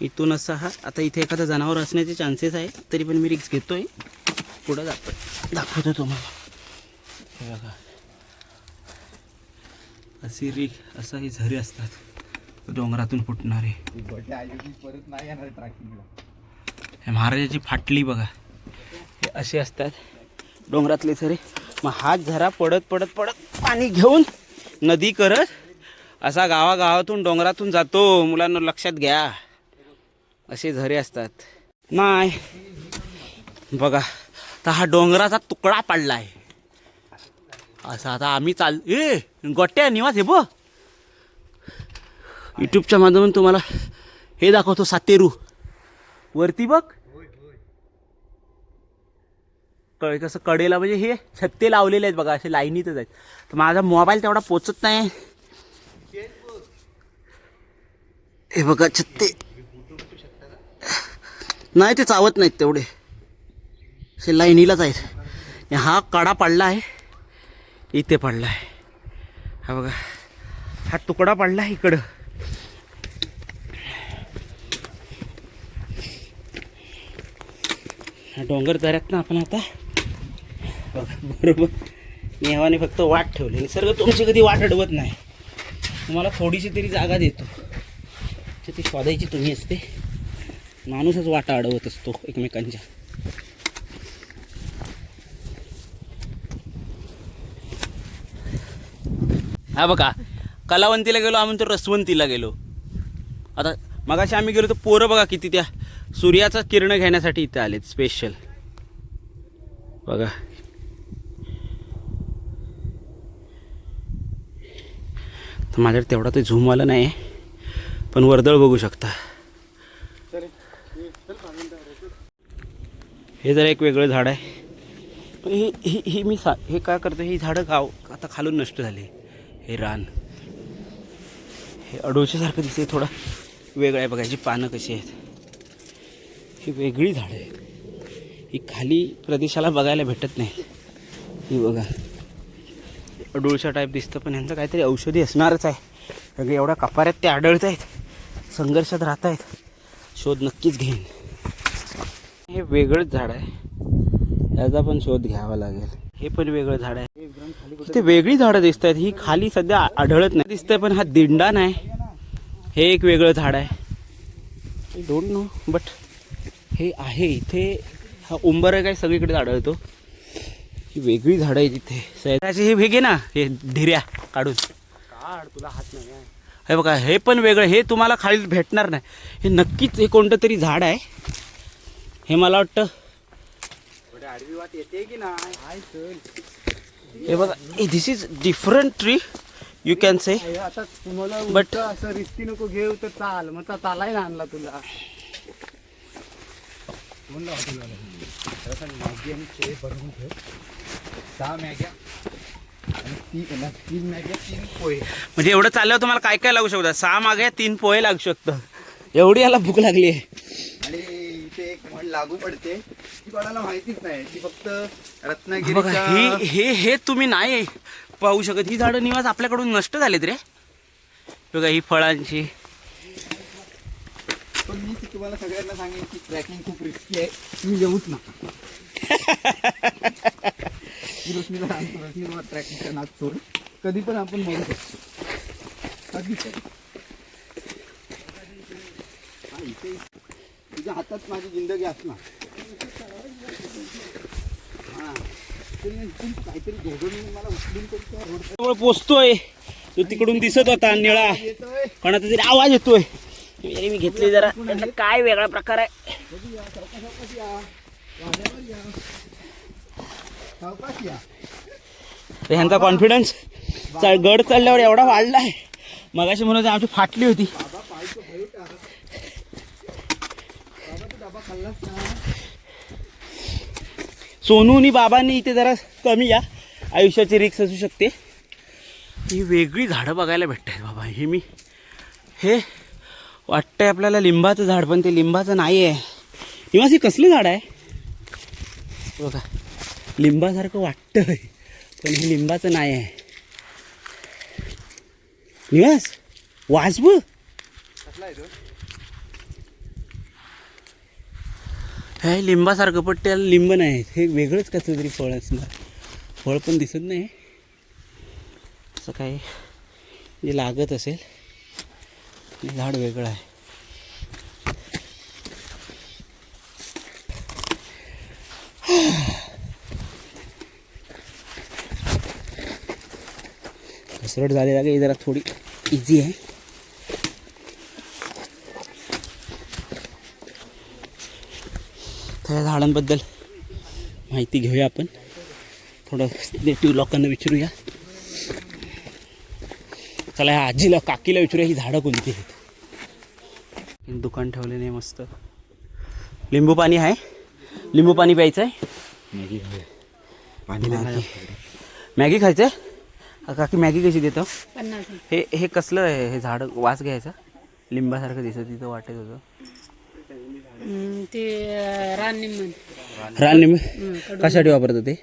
इथून असं हा आता इथे एखादं जनावर असण्याचे चान्सेस आहे तरी पण मी रिक्स घेतोय. पुढं दाखवतो तुम्हाला. हे बघा असं हे झरे असतात डोंगरातून फुटणारे. परत नाही येणार ट्रॅकिंगला. हे महाराजाची फाटली बघा. हे असे असतात डोंगरातले झरे. मग हात झरा पडत पाणी घेऊन नदी करत असा गावागावातून डोंगरातून जातो. मुलांना लक्षात घ्या असे झरे असतात. नाही बघा तर हा डोंगराचा तुकडा पडला आहे असा. आता आम्ही गोट्या निवास हे बघ यूट्यूबच्या माध्यमातून तुम्हाला हे दाखवतो. सातेरू वरती बघ कसं कडेला म्हणजे हे छत्ते लावलेले आहेत बघा असे लाईनीतच आहेत. तर माझा मोबाईल तेवढा पोचत नाही. हे बघा छत्ते नाही ते चावत नाहीत तेवढे असे लाईनीलाच आहेत. हा कडा पडला आहे इथे पडला आहे. हा बघा हा तुकडा पडला आहे इकडं. हा डोंगर दऱ्यातनं आपण आता बघा बरोबर नेवाने फक्त वाट ठेवली. निसर्ग तुमची कधी वाट अडवत नाही. तुम्हाला थोडीशी तरी जागा देतो. ती शोधायची तुम्ही असते. माणूसच वाटा अडवत असतो एकमेकांच्या. हा बघा कलावंतीला गेलो आम्ही तर रसवंतीला गेलो. आता मगाशी आम्ही गेलो तर पोरं बघा किती त्या सूर्याचा किरण घेण्यासाठी इथे आलेत स्पेशल. बघा तर माझ्याकडे तेवढा ते झूम आलं नाही पण वर्दळ बघू शकता. हे जरा एक वेगळं झाड आहे. पण ही मी हे काय करतो ही झाडं गाव आता खालून नष्ट झाले. हे रान हे अडोळशीसारखं दिसते. थोडं वेगळं आहे बघायची पानं कशी आहेत. ही वेगळी झाडं आहेत. ही खाली प्रदेशाला बघायला भेटत नाही. ही बघा अडोळशा टाईप दिसतं पण यांचं काहीतरी औषधी असणारच आहे. कारण एवढ्या कपाऱ्यात ते आढळत आहेत. संघर्षात राहत आहेत. शोध नक्कीच घेईन. हे वेगळंच झाड आहे. याचा पण शोध घ्यावा लागेल. हे पण वेगळं झाड आहे. इथे वेगळी झाडं दिसत आहेत. ही खाली सध्या आढळत नाही दिसतंय, पण हा दिंडा नाही. हे एक वेगळं झाड आहे. आय डोंट नो बट हे आहे इथे. हा उंबर काय सगळीकडे आढळतो. ही वेगळी झाडं आहे तिथे. सैराचे हे वेगळे ना, हे ढिऱ्या काढून काढ, तुला हात नाही आहे. हे बघा, हे पण वेगळं. हे तुम्हाला खाली भेटणार नाही. हे नक्कीच हे कोणतं तरी झाड आहे. हे मला वाटतं आडवी वाट येते की नाही. चल, हे बघा, this is different tree you can say. आता तुम्हाला But- बट असं रिस्की नको घेऊ तर चाल. मग चालाय ना आणला तुला. कोण लावतो मॅगी आणि ते बनवून ठेव. 6 मॅग्या आणि 3 मॅग्या 3 पोहे. म्हणजे एवढं चालल्यावर तुम्हाला काय काय लागू शकतं? 6 मागे 3 पोहे लागू शकतं. एवढी याला भूक लागली आहे. आणि इथे एक म्हण लागू पडते ती कोणाला माहितीच नाही. ती फक्त बघा, रत्नागिरीच्या हे तुम्ही नाही पाहू शकत. ही झाडं निवास आपल्याकडून नष्ट झालीत रे. बघा, ही फळांची. पण मी तुम्हाला सगळ्यांना सांगेन की ट्रॅकिंग खूप रिस्की आहे. तुम्ही येऊच नका. मी रोशनीला सांगतो, रोशनी तुम्हाला ट्रॅकिंगचा नाच सोड. कधी पण आपण मरू शकतो. कधी पण. हा, इथे तुझ्या हातात माझी जिंदगी असणार. हा, काहीतरी दोघं मला उचलून तरी त्या रोड जवळ पोचतोय. तो तिकडून दिसत होता निळा, येतोय. कोणाचा तरी आवाज येतोय. अरे मी घेतली जरा. यातला काय वेगळा प्रकार आहे. सावकाश या. तर ह्यांचा कॉन्फिडन्स गड चढल्यावर एवढा वाढला आहे. मगाशी म्हणून आमची फाटली होती. बाबा पायचं भरू टाक. बाबा तू डबा खाल्लास ना. सोनूनी बाबांनी इथे जरा कमी या. आयुष्याची रिक्स असू शकते. ही वेगळी झाडं बघायला भेटत आहेत बाबा. हे वाटतंय आपल्याला लिंबाचं झाड, पण ते लिंबाचं नाही आहे. निवास हे कसलं झाड आहे बघा. लिंबासारखं वाटतंय, पण हे लिंबाचं नाही आहे. निवास वाजब कसला आहे तो? हे लिंबासारखं, पण त्याला लिंब नाही. हे वेगळंच कसं तरी फळ असणार. फळ पण दिसत नाही. असं काय जे लागत असेल. हे झाड वेगळं आहे. कसरत झाली लागे जरा थोडी इझी आहे. त्या झाडांबद्दल माहिती घेऊया आपण. थोडं नेटिव्ह लोकांना विचारूया. चला ह्या आजीला काकीला विचारूया ही झाडं कोणती आहेत. दुकान ठेवले नाही मस्त. लिंबू पाणी आहे. लिंबू पाणी प्यायचं आहे. मॅगी खाऊया. मॅगी खायचं आहे. काकी मॅगी कशी देतो? 50. हे कसलं आहे? हे झाड वास घ्यायचा. लिंबासारखं दिसत तिथं वाटत होतं. ते राननिंब रानलिंब कशासाठी वापरतात ते?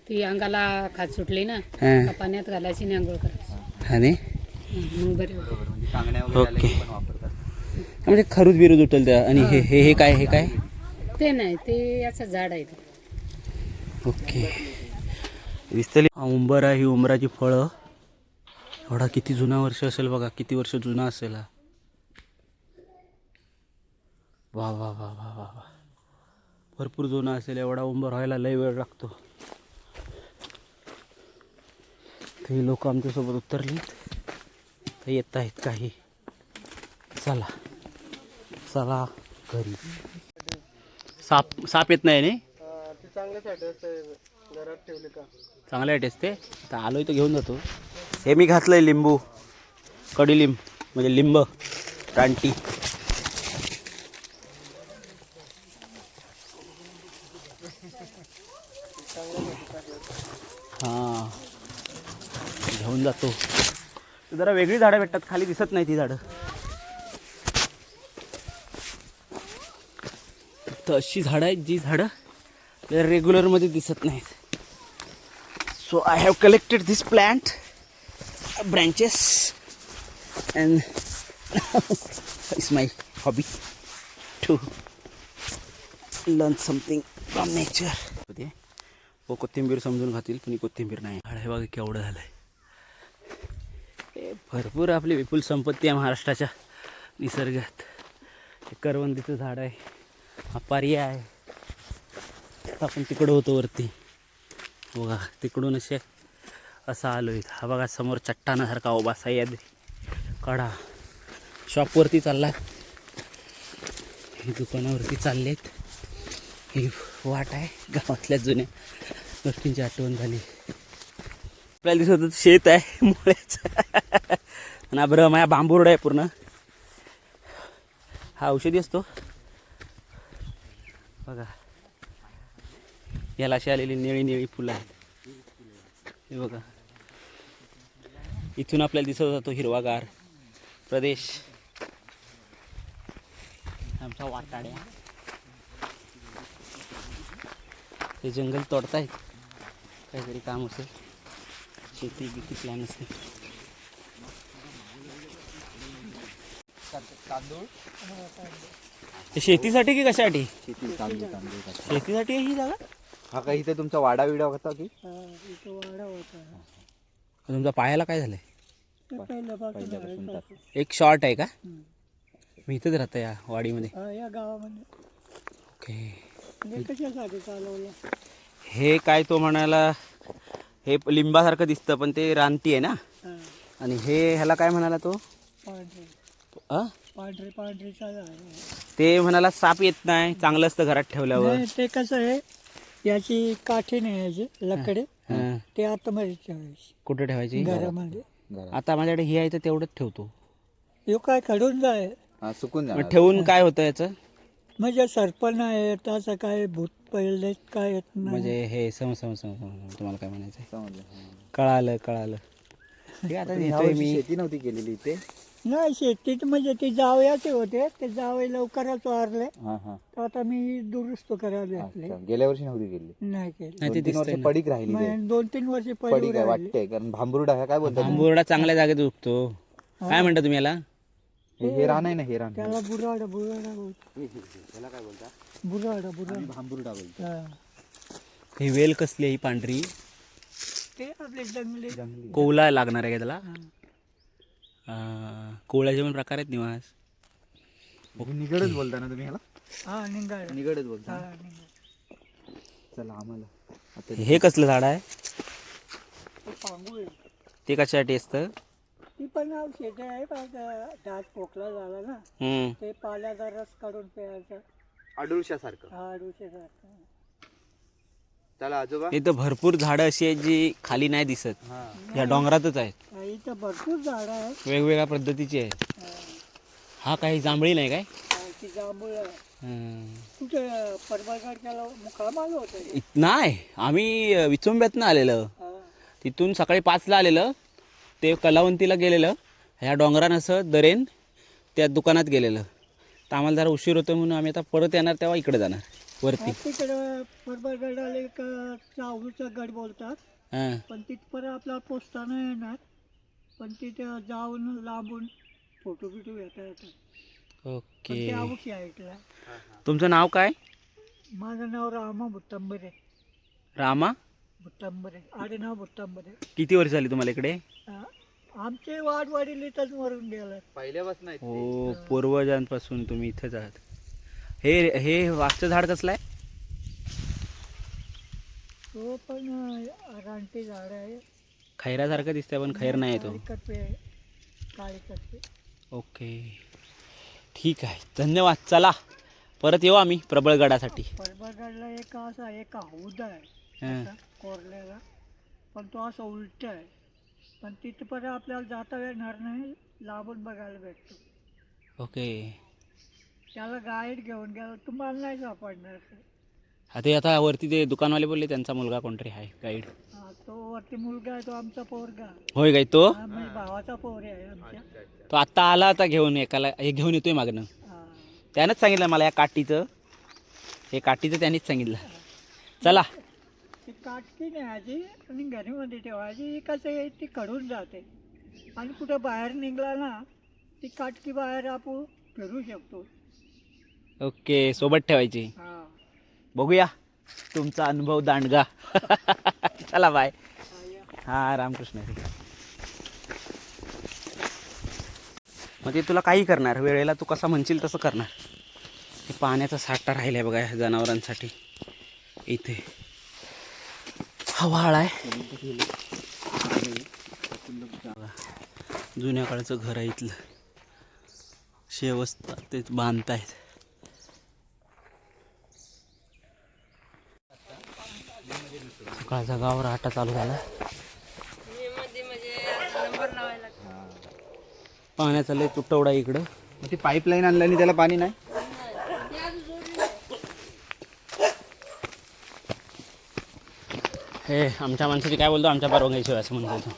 ती अंगाला खाज सुटली ना, हां का पाण्यात घालायची आणि आंघोळ करायची. हा नाही. मग बरे होते. म्हणजे कांगण्या वगैरे आल्या ओके. की पण वापरतात. म्हणजे खरूज बिरूज उठल त्या. आणि हे काय? हे काय? ते नाही, ते असं झाड आहे ते. ओके. दिसतली उंबर आहे. ही उंबराची फळं. एवढा किती जुना वर्ष असेल बघा. किती वर्ष जुना असेल हा. वा वा वा वा वा वा. भरपूर जुना असेल. एवढा उंबर व्हायला लय वेळ लागतो. काही लोक आमच्यासोबत उतरली तर येत आहेत काही. चला चला घरी. साप येत नाही. ते चांगल्यासाठी घरात ठेवले का? चांगलं आहे टेस्ट ते. तर आलो इथं घेऊन जातो. हे मी घातलंय लिंबू, कडीलिंब म्हणजे लिंब रानटी. हां घेऊन जातो. जरा वेगळी झाडं भेटतात. खाली दिसत नाही ती झाडं. तर अशी झाडं आहेत जी झाडं रेग्युलरमध्ये दिसत नाहीत. So I have collected this plant branches and it's my hobby to learn something from nature. कोथिंबीर समजून खातील, पण ही कोथिंबीर नाही. झाड हे बघा केवढं झालंय. हे भरपूर आपली विपुल संपत्ती आहे महाराष्ट्राच्या निसर्गात. हे करवंदीचं झाड आहे, हा पर्याय आहे. आता आपण तिकडं होतो वरती बघा, तिकडून असा आलोय. हा बघा समोर चट्टानासारखा उभा सह्याद्री कडा. शॉपवरती चालला, हे दुकानावरती चाललेत. ही वाट आहे, गावातल्या जुन्या गोष्टींची आठवण झाली. आपल्याला दिसत होतं शेत आहे मुळ्याचं आणि बरं माझ्या बांबूरड आहे पूर्ण. हा औषधी असतो बघा. याला अशी आलेली निळी निळी फुलं आहेत हे बघा. इथून आपल्याला दिसत होता तो हिरवागार प्रदेश, आमचा वाटाड्या. हे जंगल तोडतायत, काहीतरी काम असेल, शेती किती प्लॅन असेल. तांदूळ हे शेतीसाठी की कशासाठी? शेती तांदूळ शेतीसाठी आहे ही जागा. हा काही इथे तुमचा वाडा विडा होता की तुमच्या पायाला काय झालंय? पहिल्यापासून एक शॉर्ट आहे का? मी इथंच राहतो या वाडीमध्ये. या गावामध्ये ओके. कशासाठी चालवलं? हे काय तो म्हणाला, हे लिंबासारखं दिसतं पण ते रानटी आहे ना. आणि हे ह्याला काय म्हणाला तो? पांढरे पांढरेचा झाड. ते म्हणाला साप येत नाही, चांगलं असतं घरात ठेवल्यावर. ते कसं आहे, याची काठी नाही याची लकडे, हां. ते आतमध्ये ठेवायची कुठे ठेवायची? घरामध्ये. आता माझ्याकडे ही आहे तर तेवढंच ठेवतो. यो काय खडून जाय सुकून मग जाणार. ठेवून काय होतं याचं? म्हणजे सरपण नाही येत, असं काय भूत पहिले काय येत नाही. म्हणजे हे सम तुम्हाला काय म्हणायचं? समजलं. कळालं कळालं. ठीक आहे, आता तुम्ही नेतोय यावर्षी मी. शेती नव्हती केलेली इथे. नाही शेतीत म्हणजे ते जावयाचे होते, ते जावई लवकरच वारले, हा हा तर आता मी दुरुस्त करायला घेतले. अच्छा. गेल्या वर्षी नव्हती केली. नाही केले. नाही, ते 2-3 वर्ष दिसतंय ना. पडीक राहिली ते. 2-3 वर्ष पडीक पहिले आहे वाटते, कारण भांबरुडा ह्या काय बोलतात? आंबोर्डा चांगल्या जागेत उगतो. काय म्हणता तुम्ही याला? हे रान आहे ना, हे रान. त्याला बुराडा बुराडा बोलतो. त्याला काय बोलता? बुराडा बुराडा. भांबरुडा बोलतो. हा. ही वेल कसली आहे ही पांढरी? ते आपले जंगली. कोवला लागणार आहे का त्याला? हा. कोवळ्याचे पण प्रकार आहेत निवास. निगडच बोलता ना तुम्ही ह्याला? हा निघाड. निगडच बोलता. हा निघाड. चला आम्हाला आता हे कसलं झाड आहे? ते पांगू आहे. ते कशासाठी असतं? ती पण औषध आहे, पण दात खोकला झाला ना, ते पाल्याचा रस काढून प्यायचा. आडुळशासारखं. हा डोसेसारखा. चला आजोबा. इथं भरपूर झाडं अशी आहेत जी खाली नाही दिसत, या डोंगरातच आहेत. इथं भरपूर झाडं आहेत. वेगवेगळ्या पद्धतीची आहेत. हा काही जांभळी नाही काय? ती जांभूळ आहे. हं. कुठे परबळगडच्या मुकाम आलो होतं. नाही, आम्ही विचुंब्यातनं आलेलं. तिथून सकाळी 5ला आलेलं, ते कलावंतीला गेलेलं, ह्या डोंगरानं असं दरेन त्या दुकानात गेलेलं. तर आम्हाला जरा उशीर होतो म्हणून आम्ही आता परत येणार तेव्हा इकडे जाणार वरती. तिकडं परबळगडाला एक चाहूचा गड बोलतात, हां. पण तिथपर्यंत आपल्याला पोचताना येणार, पण तिथे जाऊन लांबून फोटो बिटो घेता येतात. पण ओके. ते आवश्य ऐकलं. तुमचं नाव काय? माझं नाव रामा भुत्तांबरे. रामा भुत्तांबरे, आडनाव भुत्तांबरे. किती वर्ष झाली तुम्हाला इकडे? आमचे वाडवडील इथंच मरून गेलं. पहिल्यापासून हो, पूर्वजांपासून तुम्ही इथेच आहात. हे वाघचं झाड कसलं आहे? तो पण रानटी झाड आहे. खैरासारखं दिसतंय पण खैर नाही तो. काळी कटपे. ओके, ठीक आहे, धन्यवाद. चला परत येऊ आम्ही प्रबळगडासाठी. परबळगडला एक असा एक हौद आहे हां. असा कोरलेला, पण तो असा उलट आहे, पण तिथपर्यंत आपल्याला जाता येणार नाही, लांबून बघायला भेटतो. ओके. त्याला गाईड घेऊन गेला, तुम्हाला नाही सापडणार. आता वरती ते दुकानवाले बोलले त्यांचा मुलगा कोणतरी आहे गाईड. तो वरती मुलगा आहे, तो आमचा पोरगा. होय काय तो? हा, म्हणजे भावाचा पोर आहे आमच्या. तो आत्ता आला आता घेऊन, एकाला हे घेऊन येतोय मागणं. हा. त्यानंच सांगितलं मला या काठीचं, हे काठीचं त्यांनीच सांगितलं. चला. ती काटकी न्यायची आणि घरीमध्ये ठेवायची. कसं आहे, ती कडून जाते आणि कुठं बाहेर निघला ना, ती काटकी बाहेर आपण फिरू शकतो. ओके, सोबत ठेवायची. हा. बघूया तुमचा अनुभव दांडगा. चला बाय. हा रामकृष्ण. मग ते तुला काही करणार, वेळेला तू कसा म्हणशील तसं करणार. हे पाण्याचा साठा राहिला आहे बघा जनावरांसाठी. इथे हवाळ आहे. जुन्या काळचं घर आहे इथलं. शेवस्ता ते बांधतायत. सकाळचा गावावर आटा चालू झाला. पाण्याचा लय तुटवडा इकडं. मग ती पाईपलाईन आणल्याने त्याला पाणी नाही. हे आमच्या माणसाची काय बोलतो, आमच्या परवानगीशिवाय असं म्हणतो.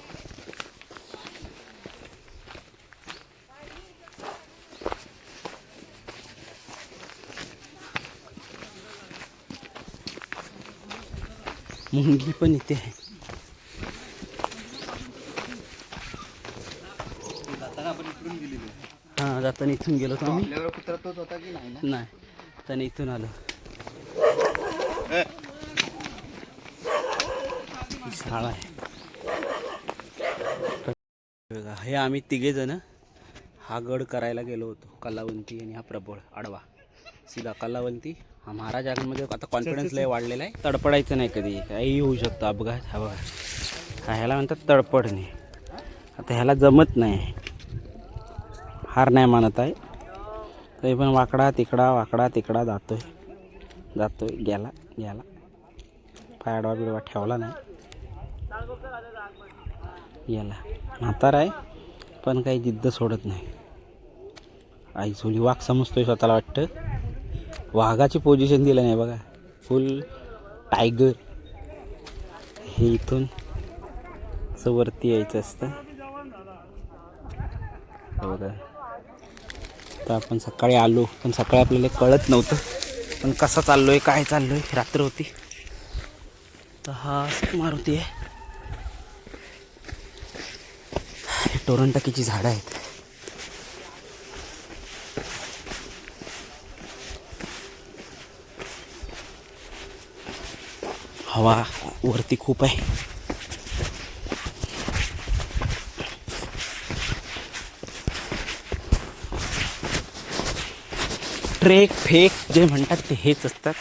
मुंगी पण इथे आहे. हां जाताना इथून गेलो होतो आम्ही. आपल्यावर कुत्रा तोच होता की नाही ना? नाही त्याने इथून आलो. ही शाळा आहे. बघा, हे आम्ही तिघे जण हा गड करायला गेलो होतो. कलावंती आणि हा प्रबळ आडवा सीधा कलावंती. हा महाराजांमध्ये आता कॉन्फिडन्स लय वाढलेला आहे. तडपडायचं नाही कधी, काही होऊ शकतं अपघात. हा बघा, हा ह्याला म्हणतात तडपडणे. आता ह्याला जमत नाही, हार नाही मानत आहे तरी पण वाकडा तिकडा जातोय गेला. पायडवा बिडवा ठेवला नाही. गेला. म्हातारा आहे पण काही जिद्द सोडत नाही. आई झोली वाघ समजतोय स्वतःला वाटतं. वाघाची पोझिशन दिलं नाही बघा, फुल टायगर. हे इथून असं वरती यायचं असतं बघा. तर आपण सकाळी आलो, पण सकाळी आपल्याला कळत नव्हतं पण कसं चाललोय काय चाललोय. रात्र होती. तर हा मारुती आहे. टोरंटकीची झाडं आहेत. हवा वरती खूप आहे. ट्रेक फेक जे म्हणतात ते हेच असतात.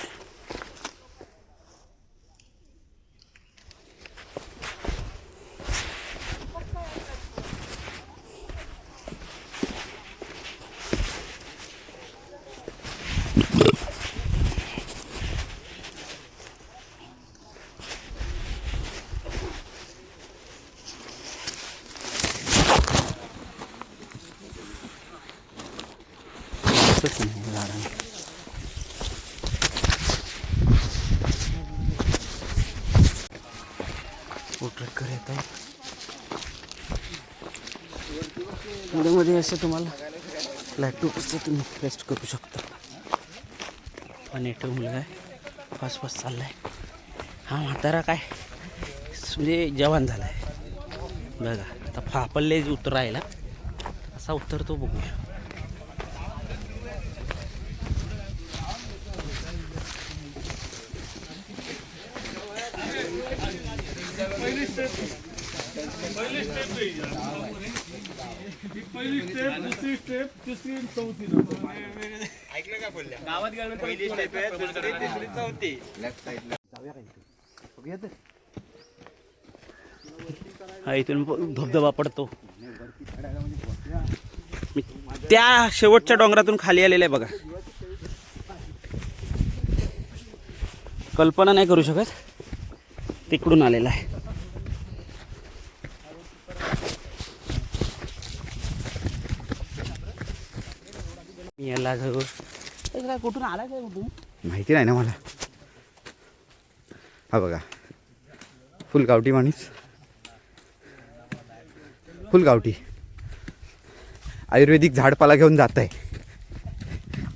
ट्रेकर येत आहे. मध्ये असं तुम्हाला लॅपटॉपचं तुम्ही रेस्ट करू शकता. पण नेटव मुलगा आहे, फास्ट चाललाय. हा म्हातारा काय म्हणजे जवान झालाय बघा. आता फापल्ले उतरायला असा उतरतो बघूया. पहिली स्टेप, दुसरी स्टेप, तिसरी चौथी. ऐकलं का बोलल्या? गावात गेल्यानंतर पहिली स्टेप आहे, दुसरी, तिसरी, चौथी. लेफ्ट साईडला जाऊया का इथून? बघूया तर. हा इथून धबधबा पडतो. मी त्या शेवटच्या डोंगरातून खाली आलेला आहे बघा. कल्पना नाही करू शकत, तिकडून आलेला आहे. याला जवळ कुठून आला काय कुठून माहिती नाही ना मला. हा बघा, फुल गावठी माणूस, फुल गावठी आयुर्वेदिक झाडपाला घेऊन जात आहे.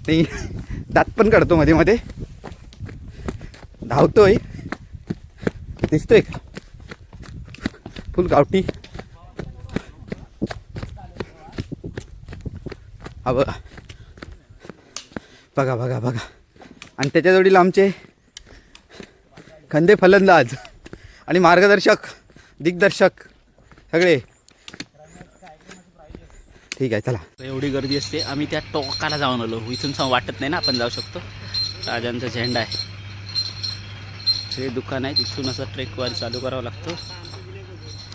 आणि दात पण काढतो मध्ये मध्ये. धावतोय, दिसतोय का? फुल गावठी. हा बघा बघा बघा बघा. आणि त्याच्या जोडीला आमचे खंदे फलंदाज आणि मार्गदर्शक दिग्दर्शक सगळे ठीक आहे चला. एवढी गर्दी असते. आम्ही त्या टोकाला जाऊन आलो. इथून वाटत नाही ना आपण जाऊ शकतो. राजांचा झेंडा आहे. हे दुकान आहे. इथून असं ट्रेकवर चालू करावं लागतं.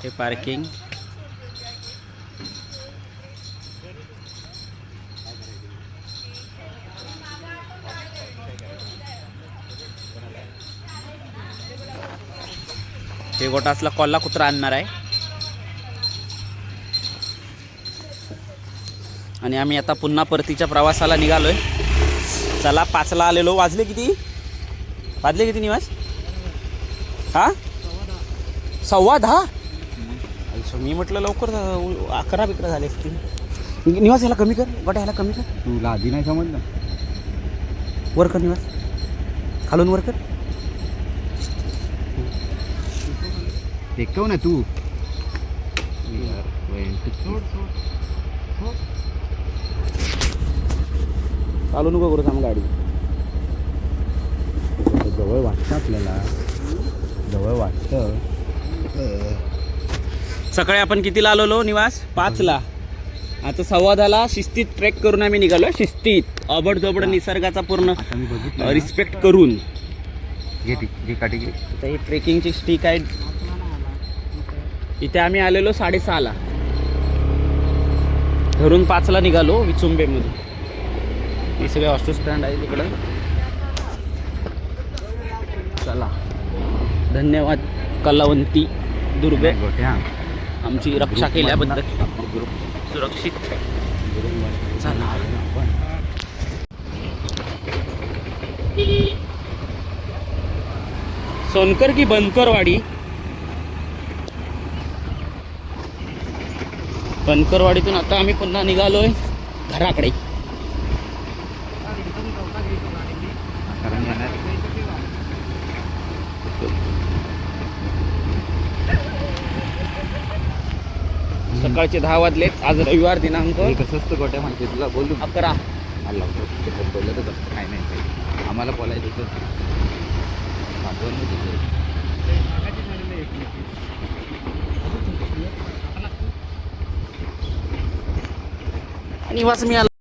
हे पार्किंग. हे गोटासला कोल्हा कुत्रा आणणार आहे. आणि आम्ही आता पुन्हा परतीच्या प्रवासाला निघालोय. चला 5ला आलेलो. वाजले किती निवास? हा 10:15. अच्छा मी म्हटलं लवकर 11-12 झाले असतील. निवास ह्याला कमी कर. गोट्या ह्याला कमी कर. तुला आधी नाही समजलं. वर कर निवास. खालून वर कर. टेकव ना तू. चालू नको करू थांब गाडी. जवळ वाटतं आपल्याला. जवळ वाटतं. सकाळी आपण कितीला आलेलो निवास? 5ला. आता 10:15ला शिस्तीत ट्रेक करून आम्ही निघालो. शिस्तीत अबडधोबड निसर्गाचा पूर्ण आता मी बघितलं रिस्पेक्ट करून. घे काठी घे. आता ही ट्रेकिंगची स्टिक आहे. इथे आम्ही आलेलो 6:30ला. घरून 5ला निघालो विचुंबेमधून. हे सगळे ऑटो स्टँड आहे तिकडं. चला धन्यवाद कलावंती दुर्गे गोट्या आमची रक्षा केल्याबद्दल. सुरक्षित चला. सोनकर की बनकरवाडी? बनकरवाडीतून आता आम्ही पुन्हा निघालोय घराकडे. कारण येणार सकाळचे 10 वाजलेत. आज रविवार दिनांक कसं असतं गोट्या माहिती तुला बोलू 11. आला बोलतच असतं काय नाही काही. आम्हाला बोलायचं होतं. आणि वाच मी आलो.